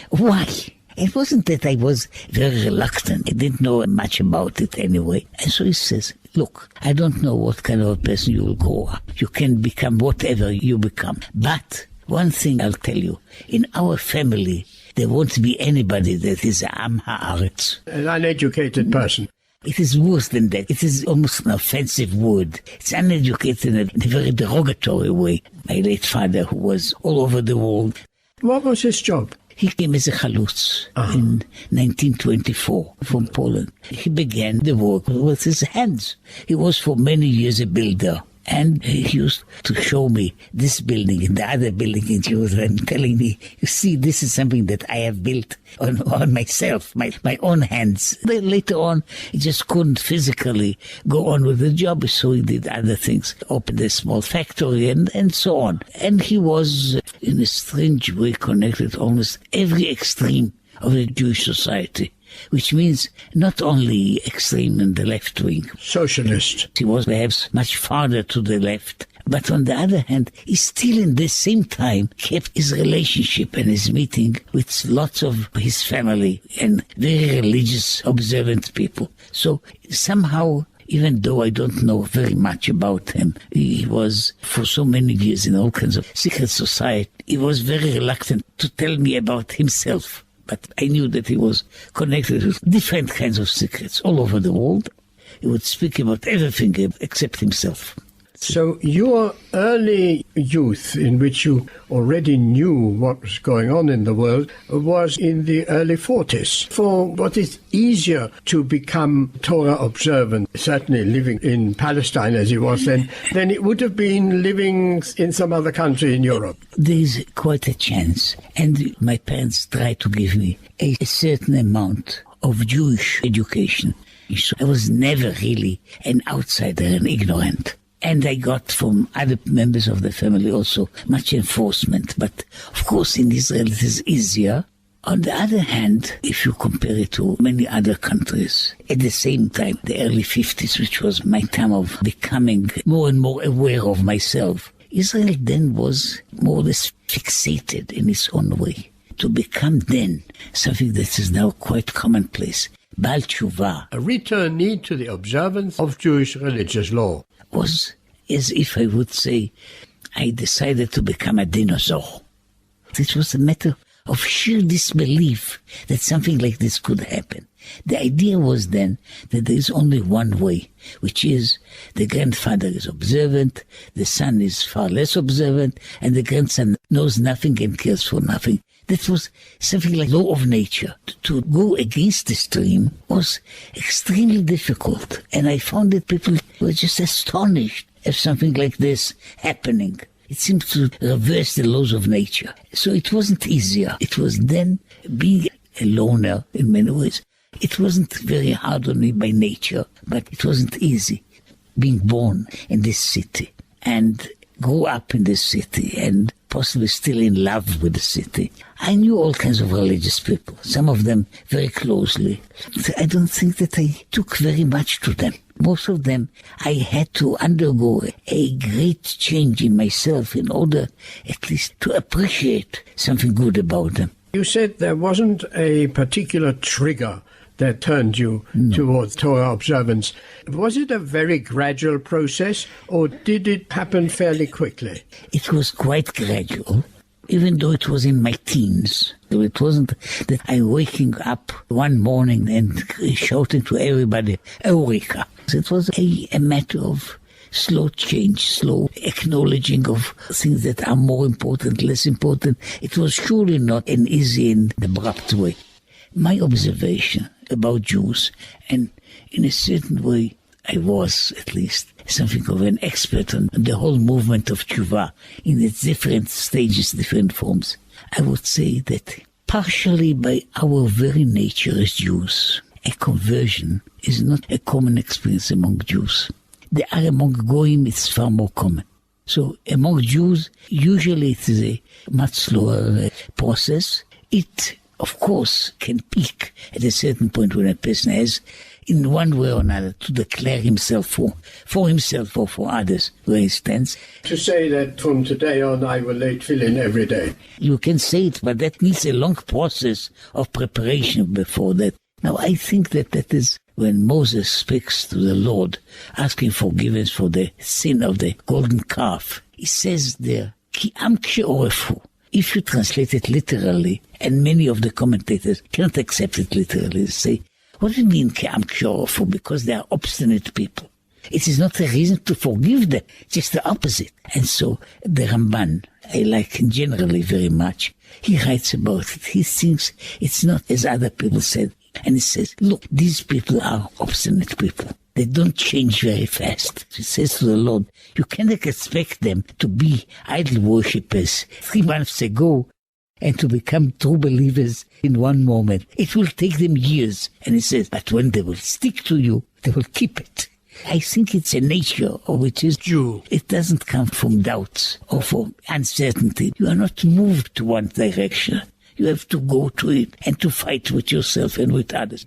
why? It wasn't that I was very reluctant. I didn't know much about it anyway. And so he says, look, I don't know what kind of a person you will grow up. You can become whatever you become. But one thing I'll tell you, in our family, there won't be anybody that is Am Haaretz. An uneducated person. It is worse than that. It is almost an offensive word. It's uneducated in a very derogatory way. My late father, who was all over the world. What was his job? He came as a chalutz in 1924 from Poland. He began the work with his hands. He was for many years a builder. And he used to show me this building and the other building in Jerusalem, telling me, you see, this is something that I have built on myself, my own hands. Then later on, he just couldn't physically go on with the job, so he did other things, opened a small factory and so on. And he was, in a strange way, connected to almost every extreme of the Jewish society. Which means not only extreme in the left wing. Socialist. He was perhaps much farther to the left, But on the other hand, he still in the same time kept his relationship and his meeting with lots of his family and very religious, observant people. So somehow, even though I don't know very much about him, he was for so many years in all kinds of secret society. He was very reluctant to tell me about himself. But I knew that he was connected with different kinds of secrets all over the world. He would speak about everything except himself. So your early youth, in which you already knew what was going on in the world, was in the early 40s. For what is easier to become Torah observant, certainly living in Palestine as he was then it would have been living in some other country in Europe. There's quite a chance. And my parents tried to give me a certain amount of Jewish education. So I was never really an outsider and ignorant. And I got from other members of the family also much enforcement. But of course in Israel it is easier. On the other hand, if you compare it to many other countries, at the same time, the early 50s, which was my time of becoming more and more aware of myself, Israel then was more or less fixated in its own way. To become then something that is now quite commonplace, Baal Tshuva, a returnee to the observance of Jewish religious law, was as if I would say I decided to become a dinosaur. It was a matter of sheer disbelief that something like this could happen. The idea was then that there is only one way, which is the grandfather is observant, the son is far less observant, and the grandson knows nothing and cares for nothing. That was something like law of nature. To go against the stream was extremely difficult. And I found that people were just astonished at something like this happening. It seemed to reverse the laws of nature. So it wasn't easier. It was then being a loner in many ways. It wasn't very hard on me by nature, but it wasn't easy being born in this city and grow up in this city and possibly still in love with the city. I knew all kinds of religious people, some of them very closely. I don't think that I took very much to them. Most of them, I had to undergo a great change in myself in order at least to appreciate something good about them. You said there wasn't a particular trigger that turned you towards Torah observance. Was it a very gradual process, or did it happen fairly quickly? It was quite gradual, even though it was in my teens. It wasn't that I waking up one morning and shouting to everybody, Eureka! It was a matter of slow change, slow acknowledging of things that are more important, less important. It was surely not an easy and abrupt way. My observation about Jews, and in a certain way I was at least something of an expert on the whole movement of Tshuva in its different stages, different forms. I would say that partially by our very nature as Jews, a conversion is not a common experience among Jews. They are among Goyim, it's far more common. So among Jews, usually it is a much slower process. It, of course, can peak at a certain point when a person has, in one way or another, to declare himself for himself or for others, where he stands. To say that from today on I will lay tefillin every day. You can say it, but that needs a long process of preparation before that. Now, I think that is when Moses speaks to the Lord, asking forgiveness for the sin of the golden calf. He says there, Ki am k'orefu. If you translate it literally, and many of the commentators cannot accept it literally, they say, what do you mean Ki am k'orefu? Because they are obstinate people. It is not a reason to forgive them, just the opposite. And so the Ramban, I like generally very much, he writes about it. He thinks it's not as other people said. And he says, look, these people are obstinate people. They don't change very fast. He says to the Lord, you cannot expect them to be idol worshippers 3 months ago and to become true believers in one moment. It will take them years. And he says, but when they will stick to you, they will keep it. I think it's a nature of which is Jew. It doesn't come from doubts or from uncertainty. You are not moved to one direction. You have to go to it and to fight with yourself and with others.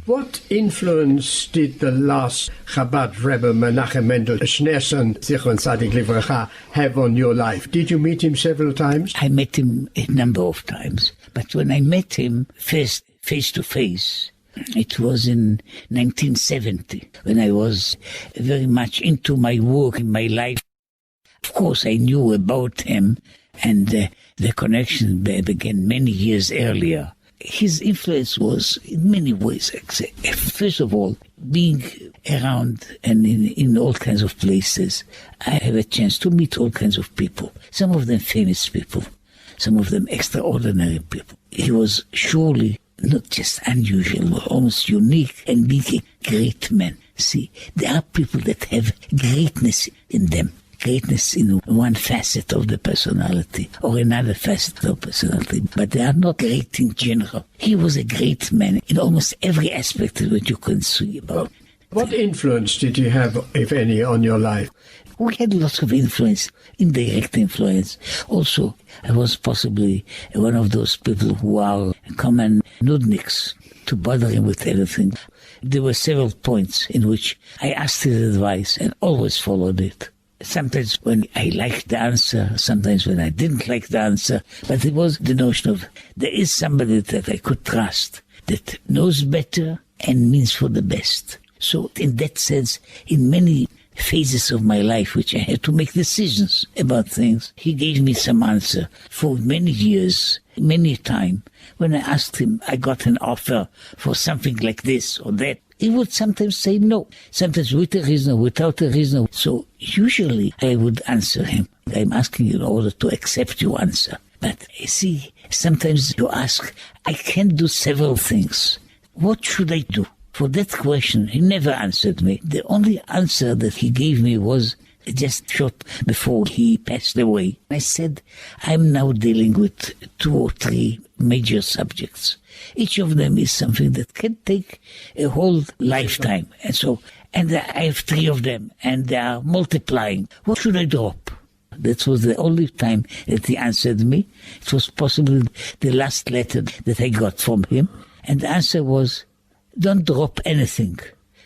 What influence did the last Chabad Rebbe Menachem Mendel Schneerson, Zichron Tzadik Livracha, have on your life? Did you meet him several times? I met him a number of times, but when I met him first, face to face, it was in 1970, when I was very much into my work in my life. Of course, I knew about him, and the connection began many years earlier. His influence was in many ways. First of all, being around and in all kinds of places, I have a chance to meet all kinds of people. Some of them famous people, some of them extraordinary people. He was surely not just unusual, but almost unique and being a great man. See, there are people that have greatness in them. Greatness in one facet of the personality or another facet of personality, but they are not great in general. He was a great man in almost every aspect of what you can see about. What influence did he have, if any, on your life? We had lots of influence, indirect influence. Also, I was possibly one of those people who are common nudniks, to bother him with everything. There were several points in which I asked his advice and always followed it. Sometimes when I liked the answer, sometimes when I didn't like the answer, but it was the notion of there is somebody that I could trust, that knows better and means for the best. So in that sense, in many phases of my life, which I had to make decisions about things, he gave me some answer. For many years, many time, when I asked him, I got an offer for something like this or that, he would sometimes say no, sometimes with a reason, without a reason. So usually I would answer him. I'm asking you in order to accept your answer. But you see, sometimes you ask, I can do several things. What should I do? For that question, he never answered me. The only answer that he gave me was just short before he passed away. I said, I'm now dealing with 2 or 3 major subjects. Each of them is something that can take a whole lifetime. And I have 3 of them, and they are multiplying. What should I drop? That was the only time that he answered me. It was possibly the last letter that I got from him. And the answer was, don't drop anything.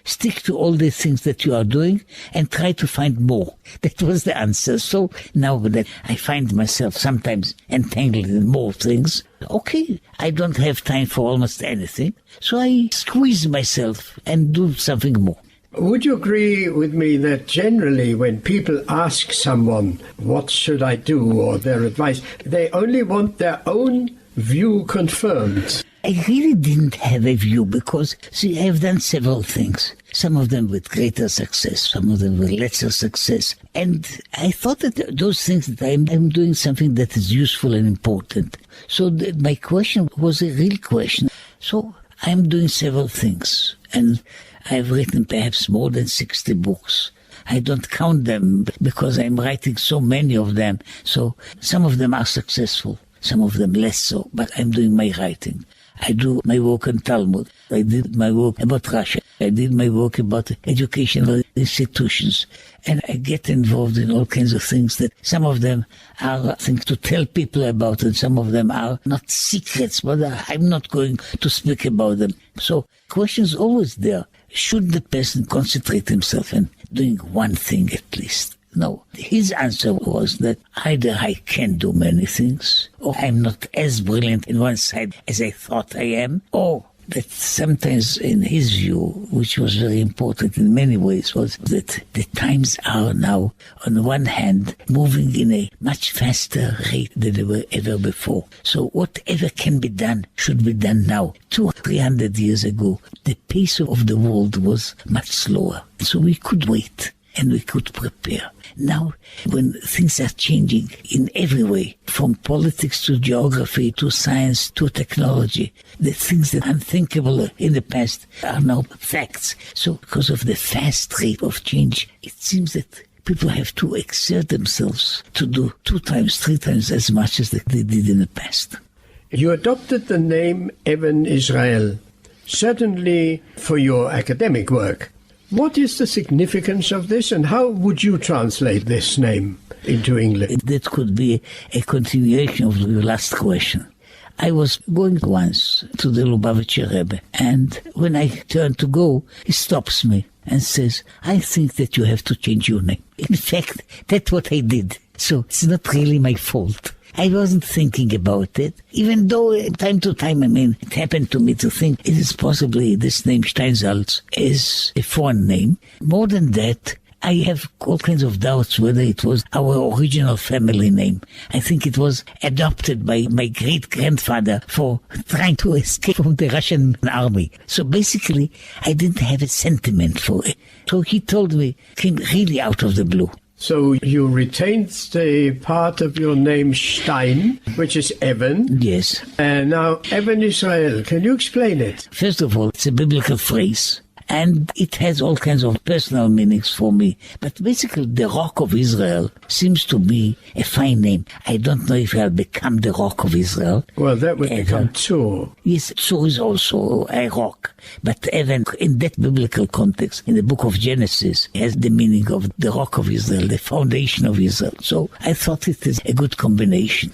Stick to all the things that you are doing and try to find more. That was the answer. So now that I find myself sometimes entangled in more things, okay, I don't have time for almost anything. So I squeeze myself and do something more. Would you agree with me that generally when people ask someone, what should I do, or their advice, they only want their own view confirmed? I really didn't have a view because, see, I have done several things. Some of them with greater success, some of them with lesser success. And I thought that those things that I'm doing something that is useful and important. So my question was a real question. So I'm doing several things. And I've written perhaps more than 60 books. I don't count them because I'm writing so many of them. So some of them are successful, some of them less so, but I'm doing my writing. I do my work on Talmud. I did my work about Russia. I did my work about educational institutions. And I get involved in all kinds of things that some of them are things to tell people about, and some of them are not secrets, but I'm not going to speak about them. So question is always there. Should the person concentrate himself on doing one thing at least? No, his answer was that either I can do many things, or I'm not as brilliant in one side as I thought I am, or that sometimes in his view, which was very important in many ways, was that the times are now, on the one hand, moving in a much faster rate than they were ever before. So whatever can be done should be done now. 200 or 300 years ago, the pace of the world was much slower, so we could wait and we could prepare. Now, when things are changing in every way, from politics to geography to science to technology, the things that are unthinkable in the past are now facts. So because of the fast rate of change, it seems that people have to exert themselves to do 2 times, 3 times as much as they did in the past. You adopted the name Even Israel, certainly for your academic work. What is the significance of this, and how would you translate this name into English? That could be a continuation of your last question. I was going once to the Lubavitcher Rebbe, and when I turn to go, he stops me and says, I think that you have to change your name. In fact, that's what I did. So it's not really my fault. I wasn't thinking about it, even though time to time, it happened to me to think it is possibly this name Steinsaltz is a foreign name. More than that, I have all kinds of doubts whether it was our original family name. I think it was adopted by my great-grandfather for trying to escape from the Russian army. So basically, I didn't have a sentiment for it. So he told me, came really out of the blue. So you retained the part of your name Stein, which is Evan. Yes. And now Evan Israel, can you explain it? First of all, it's a biblical phrase. And it has all kinds of personal meanings for me. But basically, the Rock of Israel seems to be a fine name. I don't know if I'll become the Rock of Israel. Well, that would become Tzur. Yes, Tzur is also a rock. But even in that biblical context, in the book of Genesis, has the meaning of the Rock of Israel, the foundation of Israel. So I thought it is a good combination.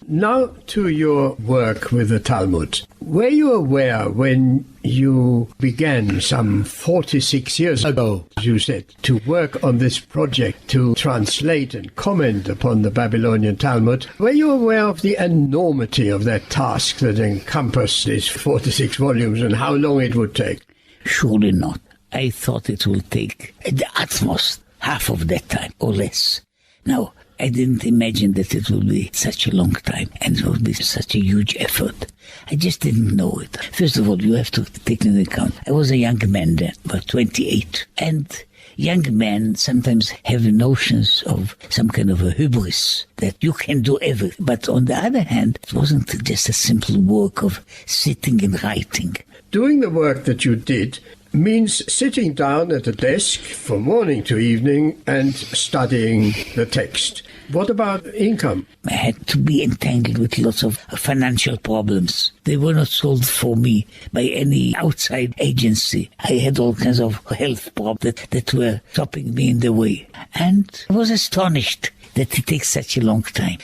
Now to your work with the Talmud. Were you aware when you began some 46 years ago, as you said, to work on this project to translate and comment upon the Babylonian Talmud, were you aware of the enormity of that task that encompassed these 46 volumes and how long it would take? Surely not. I thought it will take at the utmost half of that time or less. Now, I didn't imagine that it would be such a long time and it would be such a huge effort. I just didn't know it. First of all, you have to take into account, I was a young man then, about 28. And young men sometimes have notions of some kind of a hubris, that you can do everything. But on the other hand, it wasn't just a simple work of sitting and writing. Doing the work that you did means sitting down at a desk from morning to evening and studying the text. What about income? I had to be entangled with lots of financial problems. They were not solved for me by any outside agency. I had all kinds of health problems that were stopping me in the way. And I was astonished that it takes such a long time.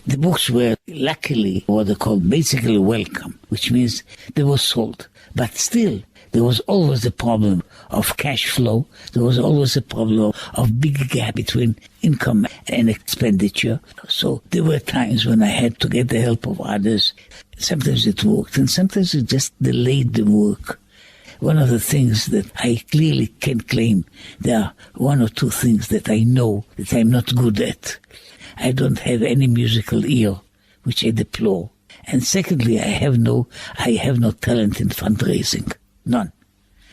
The books were, luckily, what they called basically welcome, which means they were sold. But still, there was always a problem of cash flow. There was always a problem of big gap between income and expenditure. So there were times when I had to get the help of others. Sometimes it worked, and sometimes it just delayed the work. One of the things that I clearly can claim, there are one or two things that I know that I'm not good at. I don't have any musical ear, which I deplore. And secondly, I have no talent in fundraising. None.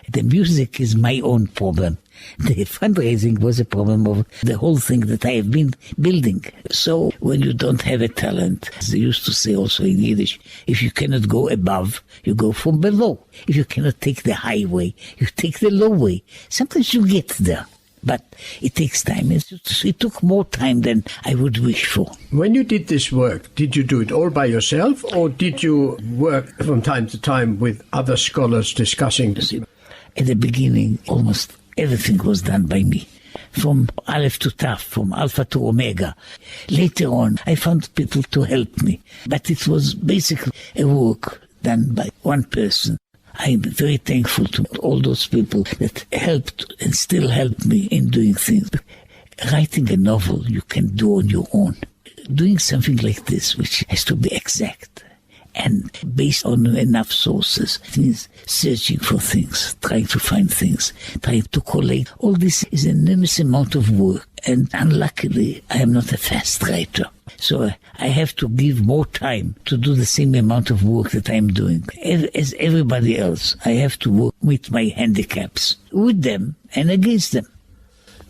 The music is my own problem. The fundraising was a problem of the whole thing that I have been building. So when you don't have a talent, as they used to say also in Yiddish, if you cannot go above, you go from below. If you cannot take the high way, you take the low way. Sometimes you get there. But it takes time. It took more time than I would wish for. When you did this work, did you do it all by yourself, or did you work from time to time with other scholars discussing this? At the beginning, almost everything was done by me. From Aleph to Taf, from Alpha to Omega. Later on, I found people to help me. But it was basically a work done by one person. I'm very thankful to all those people that helped and still help me in doing things. Writing a novel you can do on your own. Doing something like this, which has to be exact and based on enough sources, it means searching for things, trying to find things, trying to collate. All this is an enormous amount of work, and unluckily, I am not a fast writer. So I have to give more time to do the same amount of work that I'm doing. As everybody else, I have to work with my handicaps, with them and against them.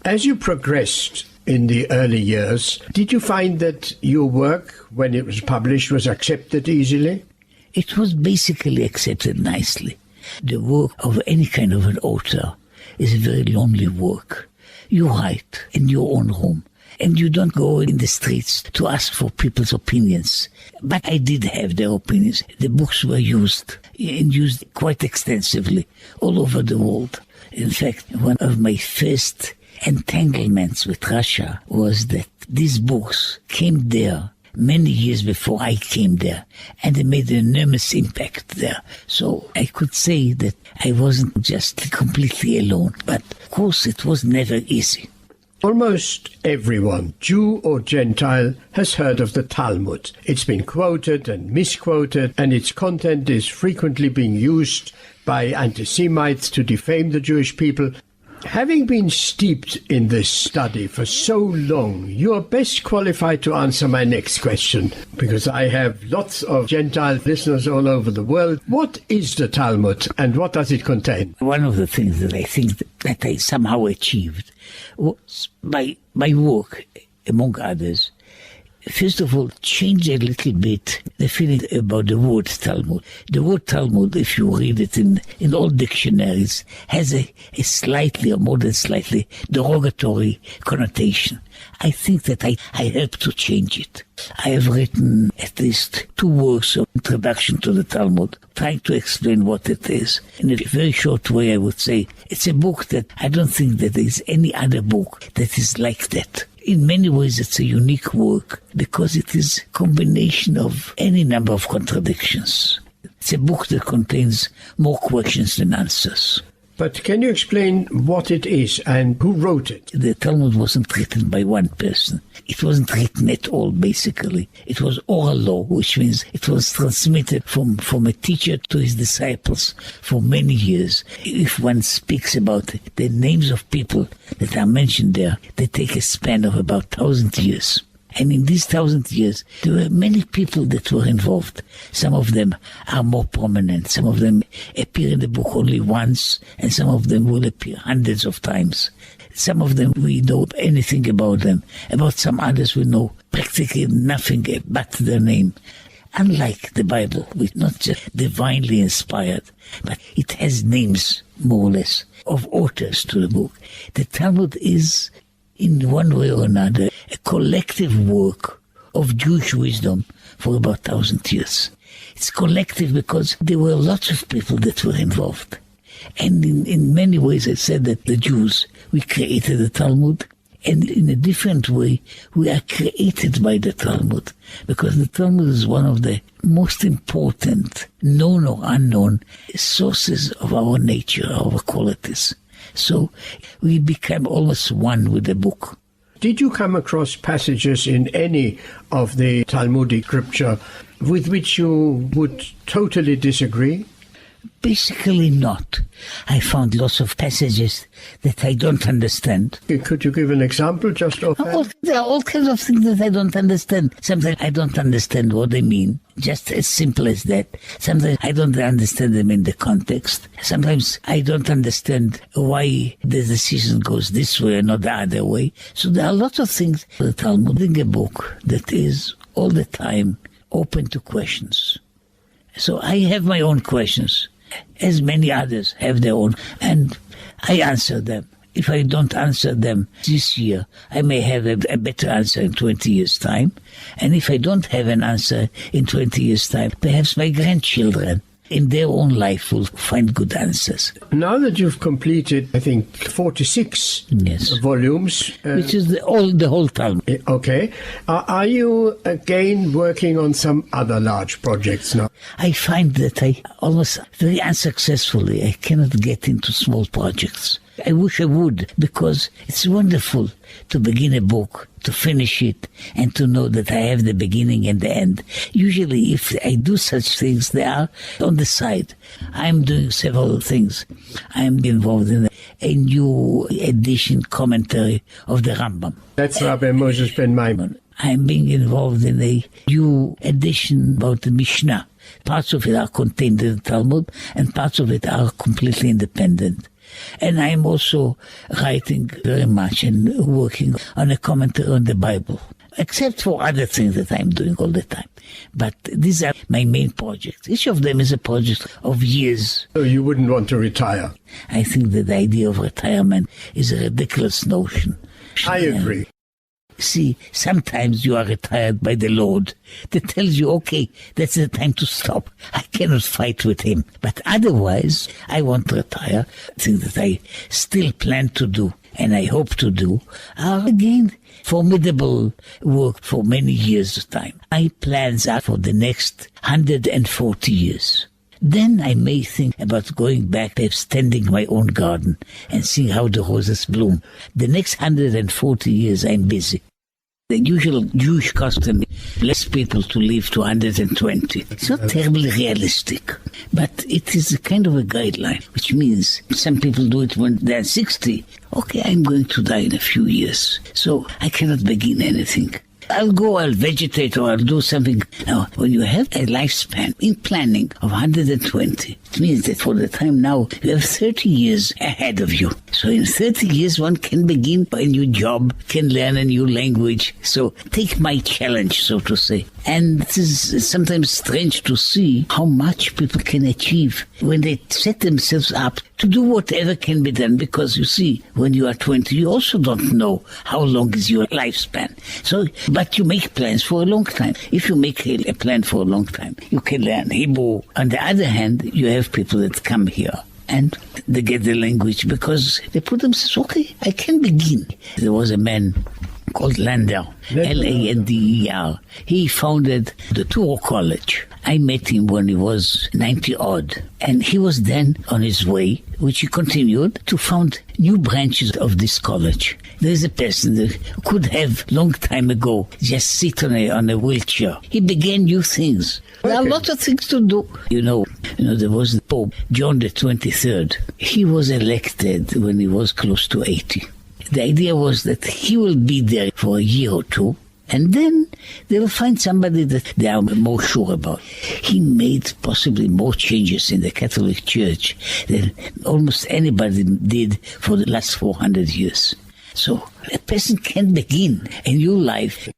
As you progressed in the early years, did you find that your work, when it was published, was accepted easily? It was basically accepted nicely. The work of any kind of an author is a very lonely work. You write in your own room, and you don't go in the streets to ask for people's opinions. But I did have their opinions. The books were used, and used quite extensively all over the world. In fact, one of my first entanglements with Russia was that these books came there many years before I came there, and they made an enormous impact there. So I could say that I wasn't just completely alone, but of course it was never easy. Almost everyone, Jew or Gentile, has heard of the Talmud. It's been quoted and misquoted, and its content is frequently being used by anti-Semites to defame the Jewish people. Having been steeped in this study for so long, you are best qualified to answer my next question, because I have lots of Gentile listeners all over the world. What is the Talmud, and what does it contain? One of the things that I think that I somehow achieved was my work, among others, first of all, change a little bit the feeling about the word Talmud. The word Talmud, if you read it in all dictionaries, has a slightly, or more than slightly, derogatory connotation. I think that I helped to change it. I have written at least 2 works of introduction to the Talmud, trying to explain what it is. In a very short way, I would say it's a book that I don't think that there is any other book that is like that. In many ways, it's a unique work because it is a combination of any number of contradictions. It's a book that contains more questions than answers. But can you explain what it is and who wrote it? The Talmud wasn't written by one person. It wasn't written at all, basically. It was oral law, which means it was transmitted from a teacher to his disciples for many years. If one speaks about the names of people that are mentioned there, they take a span of about 1,000 years. And in these 1,000 years, there were many people that were involved. Some of them are more prominent. Some of them appear in the book only once, and some of them will appear hundreds of times. Some of them we know anything about them. About some others we know practically nothing but their name. Unlike the Bible, which is not just divinely inspired, but it has names, more or less, of authors to the book. The Talmud is, in one way or another, a collective work of Jewish wisdom for about 1,000 years. It's collective because there were lots of people that were involved. And in many ways I said that the Jews, we created the Talmud, and in a different way we are created by the Talmud, because the Talmud is one of the most important, known or unknown, sources of our nature, our qualities. So we became almost one with the book. Did you come across passages in any of the Talmudic scripture with which you would totally disagree? Basically not. I found lots of passages that I don't understand. Could you give an example just offhand? There are all kinds of things that I don't understand. Sometimes I don't understand what they mean, just as simple as that. Sometimes I don't understand them in the context. Sometimes I don't understand why the decision goes this way and not the other way. So there are lots of things. The Talmud is a book that is all the time open to questions. So I have my own questions, as many others have their own, and I answer them. If I don't answer them this year, I may have a better answer in 20 years' time. And if I don't have an answer in 20 years' time, perhaps my grandchildren in their own life will find good answers. Now that you've completed, I think, 46 volumes. Which is the whole Talmud. Okay. Are you again working on some other large projects now? I find that I almost very unsuccessfully, I cannot get into small projects. I wish I would, because it's wonderful to begin a book, to finish it, and to know that I have the beginning and the end. Usually, if I do such things, they are on the side. I'm doing several things. I'm involved in a new edition commentary of the Rambam. That's Rabbi Moses ben Maimon. I'm being involved in a new edition about the Mishnah. Parts of it are contained in the Talmud, and parts of it are completely independent. And I'm also writing very much and working on a commentary on the Bible, except for other things that I'm doing all the time. But these are my main projects. Each of them is a project of years. So you wouldn't want to retire? I think that the idea of retirement is a ridiculous notion. I agree. See, sometimes you are retired by the Lord that tells you, okay, that's the time to stop. I cannot fight with him. But otherwise, I want to retire. Thing that I still plan to do. and I hope to do, are again formidable work for many years of time. My plans are for the next 140 years. Then I may think about going back, perhaps tending my own garden and seeing how the roses bloom. The next 140 years I'm busy. The usual Jewish custom is less people to live to 120. It's not terribly realistic, but it is a kind of a guideline, which means some people do it when they're 60. Okay, I'm going to die in a few years, so I cannot begin anything. I'll vegetate, or I'll do something. Now, when you have a lifespan in planning of 120, it means that for the time now, you have 30 years ahead of you. So in 30 years, one can begin a new job, can learn a new language. So take my challenge, so to say. And it is sometimes strange to see how much people can achieve when they set themselves up to do whatever can be done. Because you see, when you are 20, you also don't know how long is your lifespan. So, but you make plans for a long time. If you make a plan for a long time, you can learn Hebrew. On the other hand, you have people that come here and they get the language because they put themselves, okay, I can begin. There was a man called Lander, Lander. He founded the Touro College. I met him when he was 90-odd, and he was then on his way, which he continued, to found new branches of this college. There is a person that could have, long time ago, just sit on a wheelchair. He began new things. There are a lot of things to do. You know, there was the Pope, John the 23rd. He was elected when he was close to 80. The idea was that he will be there for a year or two, and then they will find somebody that they are more sure about. He made possibly more changes in the Catholic Church than almost anybody did for the last 400 years. So a person can begin a new life.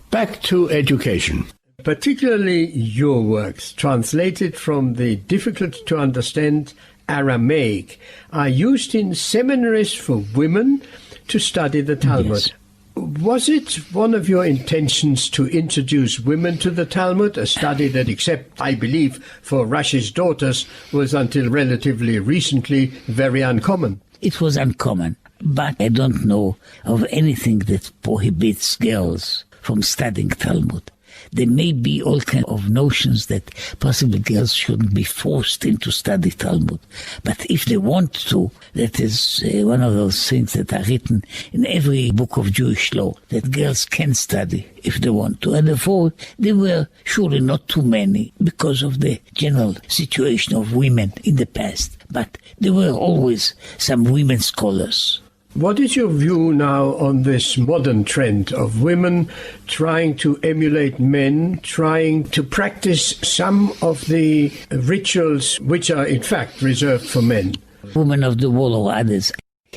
Back to education. Particularly your works, translated from the difficult-to-understand Aramaic, are used in seminaries for women to study the Talmud. Yes. Was it one of your intentions to introduce women to the Talmud, a study that, except, I believe, for Rashi's daughters, was until relatively recently very uncommon? It was uncommon, but I don't know of anything that prohibits girls from studying Talmud. There may be all kinds of notions that possibly girls shouldn't be forced into study Talmud. But if they want to, that is one of those things that are written in every book of Jewish law, that girls can study if they want to. And therefore, there were surely not too many because of the general situation of women in the past. But there were always some women scholars. What is your view now on this modern trend of women trying to emulate men, trying to practice some of the rituals which are in fact reserved for men? Women of the wall or others.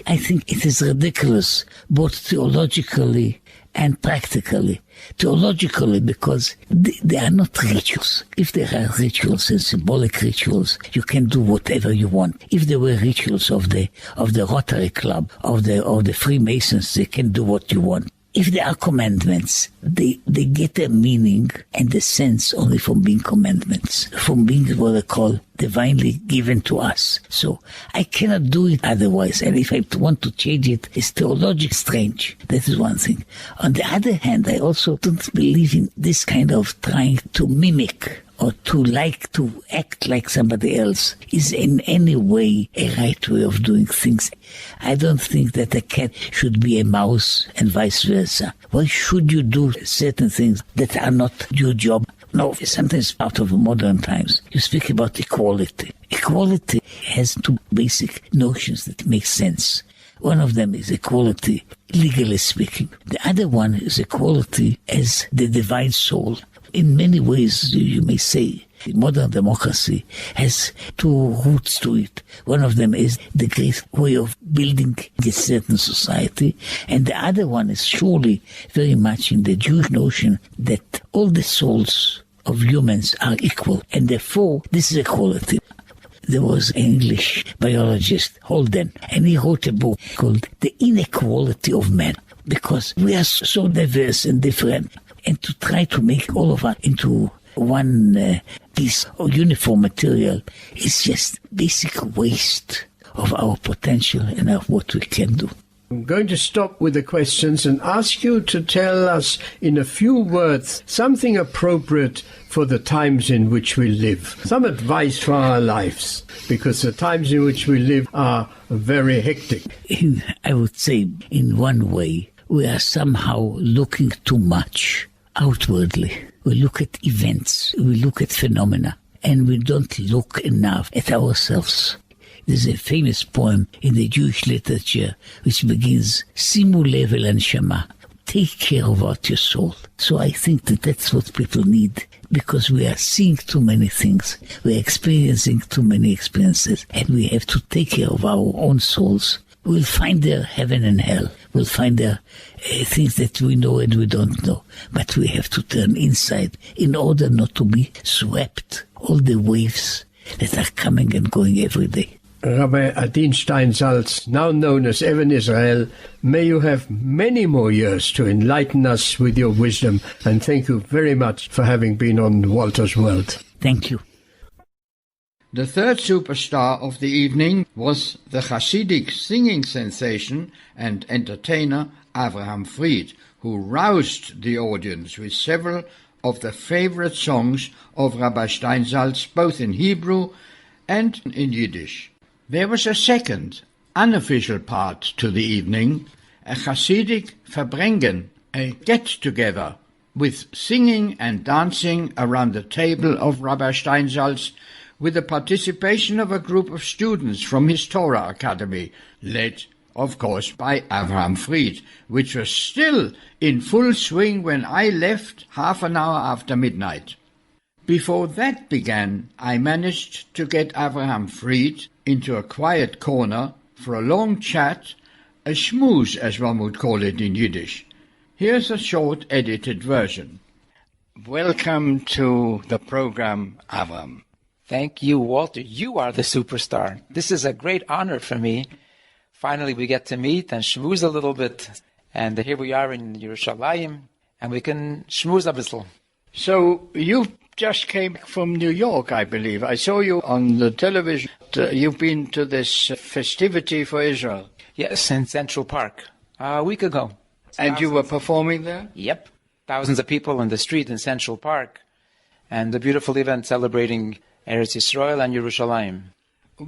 I think it is ridiculous, both theologically and practically. Theologically, because they are not rituals. If there are rituals and symbolic rituals, you can do whatever you want. If there were rituals of the Rotary Club, of the Freemasons, they can do what you want. If there are commandments, they get their meaning and the sense only from being commandments, from being what they call divinely given to us. So I cannot do it otherwise. And if I want to change it, it's theologically strange. That is one thing. On the other hand, I also don't believe in this kind of trying to mimic or to act like somebody else is in any way a right way of doing things. I don't think that a cat should be a mouse and vice versa. Why should you do certain things that are not your job? No, sometimes part of modern times. You speak about equality. Equality has two basic notions that make sense. One of them is equality, legally speaking. The other one is equality as the divine soul. In many ways, you may say, modern democracy has two roots to it. One of them is the great way of building a certain society, and the other one is surely very much in the Jewish notion that all the souls of humans are equal, and therefore this is equality. There was an English biologist, Holden, and he wrote a book called The Inequality of Man, because we are so diverse and different. And to try to make all of us into one piece of uniform material is just basic waste of our potential and of what we can do. I'm going to stop with the questions and ask you to tell us in a few words something appropriate for the times in which we live. Some advice for our lives, because the times in which we live are very hectic. I would say, in one way, we are somehow looking too much outwardly. We look at events, we look at phenomena, and we don't look enough at ourselves. There's a famous poem in the Jewish literature which begins, Simu lev el hanshama, take care about your soul. So I think that that's what people need, because we are seeing too many things, we are experiencing too many experiences, and we have to take care of our own souls. We'll find there heaven and hell. We'll find there things that we know and we don't know. But we have to turn inside in order not to be swept all the waves that are coming and going every day. Rabbi Adin Steinsaltz, now known as Even Israel, may you have many more years to enlighten us with your wisdom, and thank you very much for having been on Walter's World. Thank you. The third superstar of the evening was the Hasidic singing sensation and entertainer Avraham Fried, who roused the audience with several of the favorite songs of Rabbi Steinsaltz, both in Hebrew and in Yiddish. There was a second, unofficial part to the evening, a Hasidic Verbringen, a get-together, with singing and dancing around the table of Rabbi Steinsaltz, with the participation of a group of students from his Torah Academy, led, of course, by Avraham Fried, which was still in full swing when I left half an hour after midnight. Before that began, I managed to get Avraham Fried into a quiet corner for a long chat, a schmooze as one would call it in Yiddish. Here's a short edited version. Welcome to the program, Avraham. Thank you, Walter. You are the superstar. This is a great honor for me. Finally, we get to meet and schmooze a little bit. And here we are in Yerushalayim, and we can schmooze a little. So you just came from New York, I believe. I saw you on the television. You've been to this festivity for Israel. Yes, in Central Park, a week ago. And you were performing there? Yep. Thousands of people in the street in Central Park. And a beautiful event celebrating Eretz Yisrael and Yerushalayim.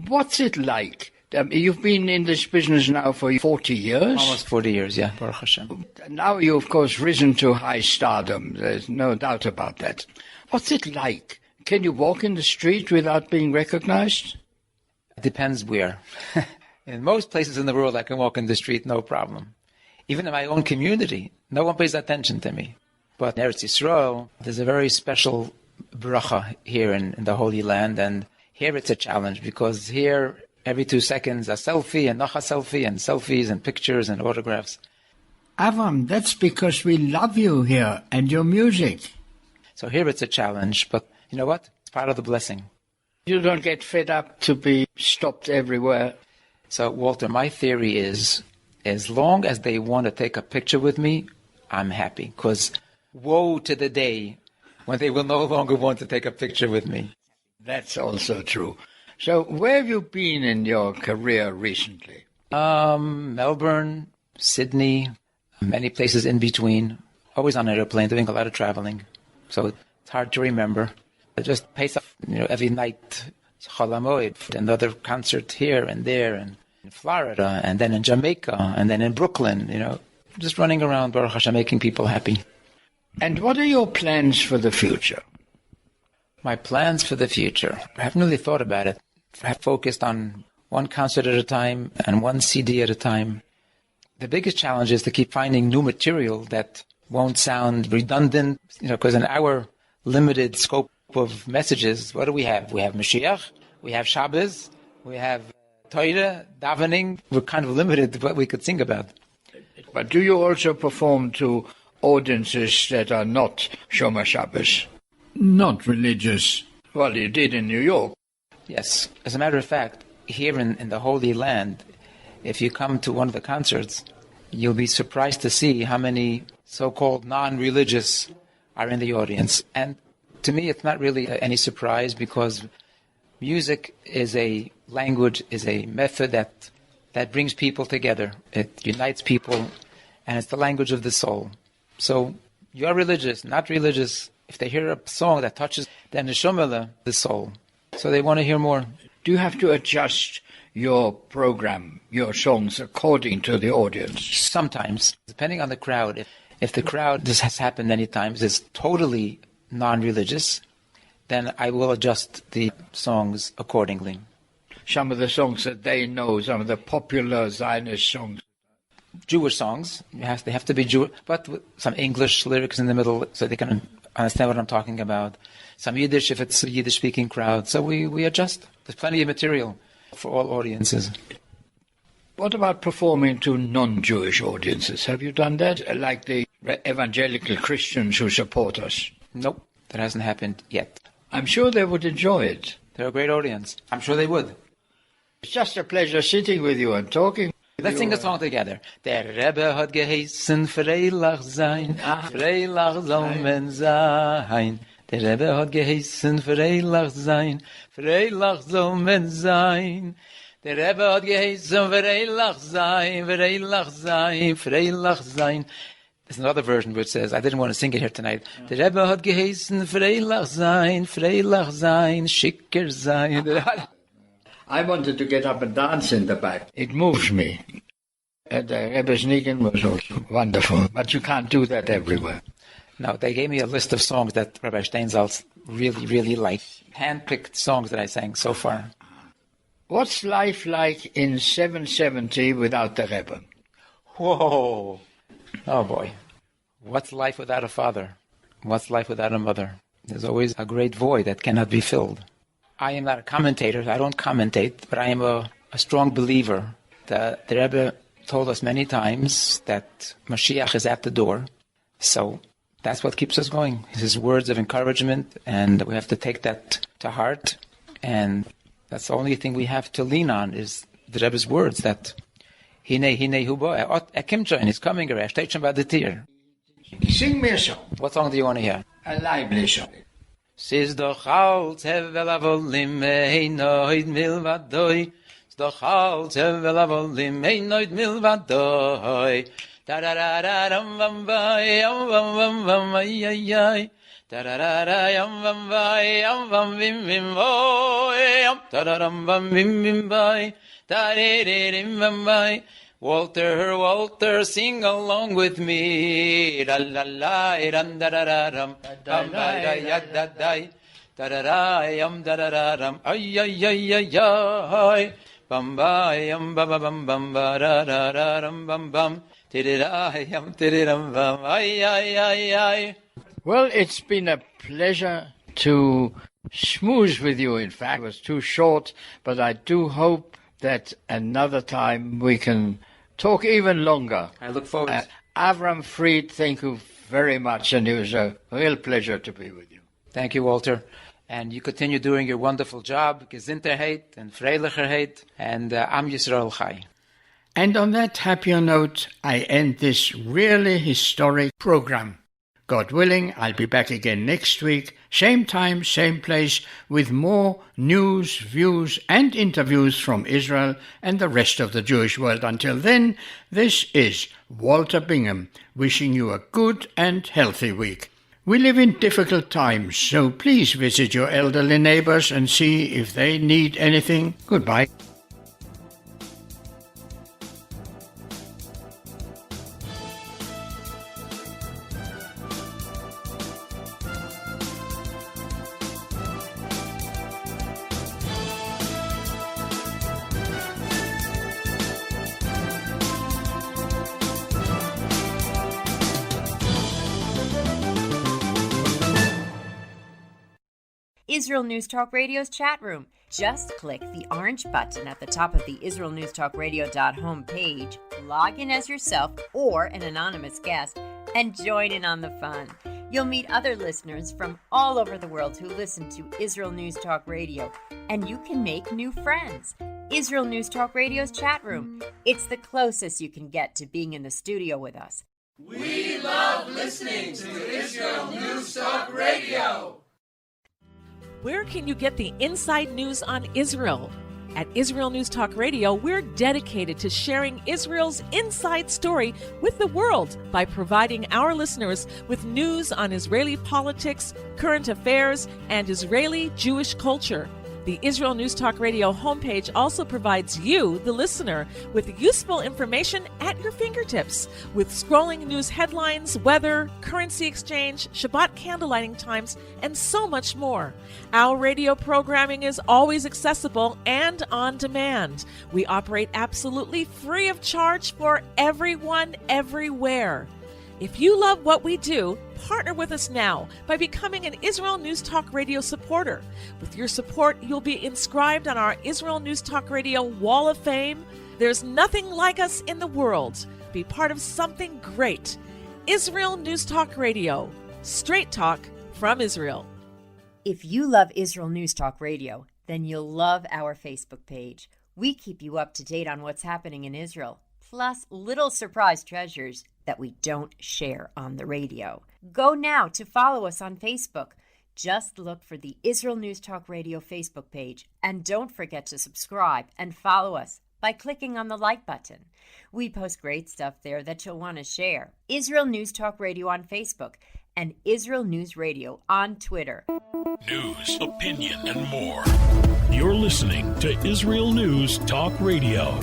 What's it like? You've been in this business now for 40 years? Almost 40 years, yeah, Baruch Hashem. Now you've, of course, risen to high stardom. There's no doubt about that. What's it like? Can you walk in the street without being recognized? It depends where. In most places in the world, I can walk in the street, no problem. Even in my own community, no one pays attention to me. But in Eretz Yisrael, there's a very special bracha here in the Holy Land, and here it's a challenge, because here every 2 seconds a selfie and noch a selfie and selfies and pictures and autographs. Avram, that's because we love you here and your music. So here it's a challenge, but you know what? It's part of the blessing. You don't get fed up to be stopped everywhere. So, Walter, my theory is, as long as they want to take a picture with me, I'm happy, because woe to the day when they will no longer want to take a picture with me. That's also true. So where have you been in your career recently? Melbourne, Sydney, many places in between. Always on an airplane, doing a lot of traveling. So it's hard to remember. I just pace up, every night, Cholamoid, another concert here and there, and in Florida, and then in Jamaica, and then in Brooklyn, just running around, Baruch Hashem, making people happy. And what are your plans for the future? My plans for the future? I haven't really thought about it. I've focused on one concert at a time and one CD at a time. The biggest challenge is to keep finding new material that won't sound redundant, because in our limited scope of messages, what do we have? We have Mashiach, we have Shabbos, we have Torah, davening. We're kind of limited to what we could sing about. But do you also perform to audiences that are not Shomer Shabbos? Not religious. Well, you did in New York. Yes. As a matter of fact, here in the Holy Land, if you come to one of the concerts, you'll be surprised to see how many so-called non-religious are in the audience. And to me, it's not really any surprise, because music is a language, is a method that that brings people together. It unites people, and it's the language of the soul. So you're religious, not religious. If they hear a song that touches the neshama, the soul, so they want to hear more. Do you have to adjust your program, your songs, according to the audience? Sometimes, depending on the crowd. If the crowd, this has happened many times, is totally non-religious, then I will adjust the songs accordingly. Some of the songs that they know, some of the popular Zionist songs. Jewish songs, they have to be Jewish, but with some English lyrics in the middle so they can understand what I'm talking about. Some Yiddish if it's a Yiddish-speaking crowd. So we adjust. There's plenty of material for all audiences. What about performing to non-Jewish audiences? Have you done that, like the evangelical Christians who support us? Nope, that hasn't happened yet. I'm sure they would enjoy it. They're a great audience. I'm sure they would. It's just a pleasure sitting with you and talking. Let's sing a song together. Der Rebbe hat geheißen Freilach sein, Freilach soll men sein. Der Rebbe hat geheißen Freilach sein, Freilach soll men sein. Der Rebbe hat geheißen Freilach sein, Freilach sein, Freilach sein. There's another version which says, I didn't want to sing it here tonight. Der Rebbe hat geheißen Freilach sein, schicker sein. I wanted to get up and dance in the back. It moves me. The Rebbe's Nigen was also wonderful, but you can't do that everywhere. No, they gave me a list of songs that Rabbi Steinsaltz really, really liked. Hand-picked songs that I sang so far. What's life like in 770 without the Rebbe? Whoa! Oh boy. What's life without a father? What's life without a mother? There's always a great void that cannot be filled. I am not a commentator, I don't commentate, but I am a strong believer. The Rebbe told us many times that Mashiach is at the door. So that's what keeps us going. His words of encouragement, and we have to take that to heart. And that's the only thing we have to lean on is the Rebbe's words that Hine hubo, he's coming, steht schon bei der Tür. Sing me a song. What song do you want to hear? A lively song. Siz doch alt hevel avolim noid milvadoi. Siz doch alt hevel avolim noid milvadoi. Da da da da dum bum bye bum bum ay ay ay. Da da da da bum bye bum bim bim boy. Da da dum bum bim bim bye. Da de de bum bye. Walter, sing along with me. Da la la, dum da da da dum, dum da da ya da da, da da da dum, ay ay ay ay ay, bum bum ba da da da dum bum bum, tididum bum, ay ay ay ay. Well, it's been a pleasure to schmooze with you. In fact, it was too short, but I do hope that another time we can talk even longer. I look forward. Avraham Fried, thank you very much, and it was a real pleasure to be with you. Thank you, Walter. And you continue doing your wonderful job, Gesinterheit and Freilicherheit, and Am Yisrael Chai. And on that happier note, I end this really historic program. God willing, I'll be back again next week, same time, same place, with more news, views, and interviews from Israel and the rest of the Jewish world. Until then, this is Walter Bingham, wishing you a good and healthy week. We live in difficult times, so please visit your elderly neighbors and see if they need anything. Goodbye. Israel News Talk Radio's chat room. Just click the orange button at the top of the IsraelNewsTalkRadio.home page, log in as yourself or an anonymous guest, and join in on the fun. You'll meet other listeners from all over the world who listen to Israel News Talk Radio, and you can make new friends. Israel News Talk Radio's chat room. It's the closest you can get to being in the studio with us. We love listening to Israel News Talk Radio. Where can you get the inside news on Israel? At Israel News Talk Radio, we're dedicated to sharing Israel's inside story with the world by providing our listeners with news on Israeli politics, current affairs, and Israeli Jewish culture. The Israel News Talk Radio homepage also provides you, the listener, with useful information at your fingertips, with scrolling news headlines, weather, currency exchange, Shabbat candlelighting times, and so much more. Our radio programming is always accessible and on demand. We operate absolutely free of charge for everyone, everywhere. If you love what we do, partner with us now by becoming an Israel News Talk Radio supporter. With your support, you'll be inscribed on our Israel News Talk Radio Wall of Fame. There's nothing like us in the world. Be part of something great. Israel News Talk Radio. Straight talk from Israel. If you love Israel News Talk Radio, then you'll love our Facebook page. We keep you up to date on what's happening in Israel, plus little surprise treasures that we don't share on the radio. Go now to follow us on Facebook. Just look for the Israel News Talk Radio Facebook page, and don't forget to subscribe and follow us by clicking on the like button. We post great stuff there that you'll want to share. Israel News Talk Radio on Facebook and Israel News Radio on Twitter. News, opinion, and more. You're listening to Israel News Talk Radio.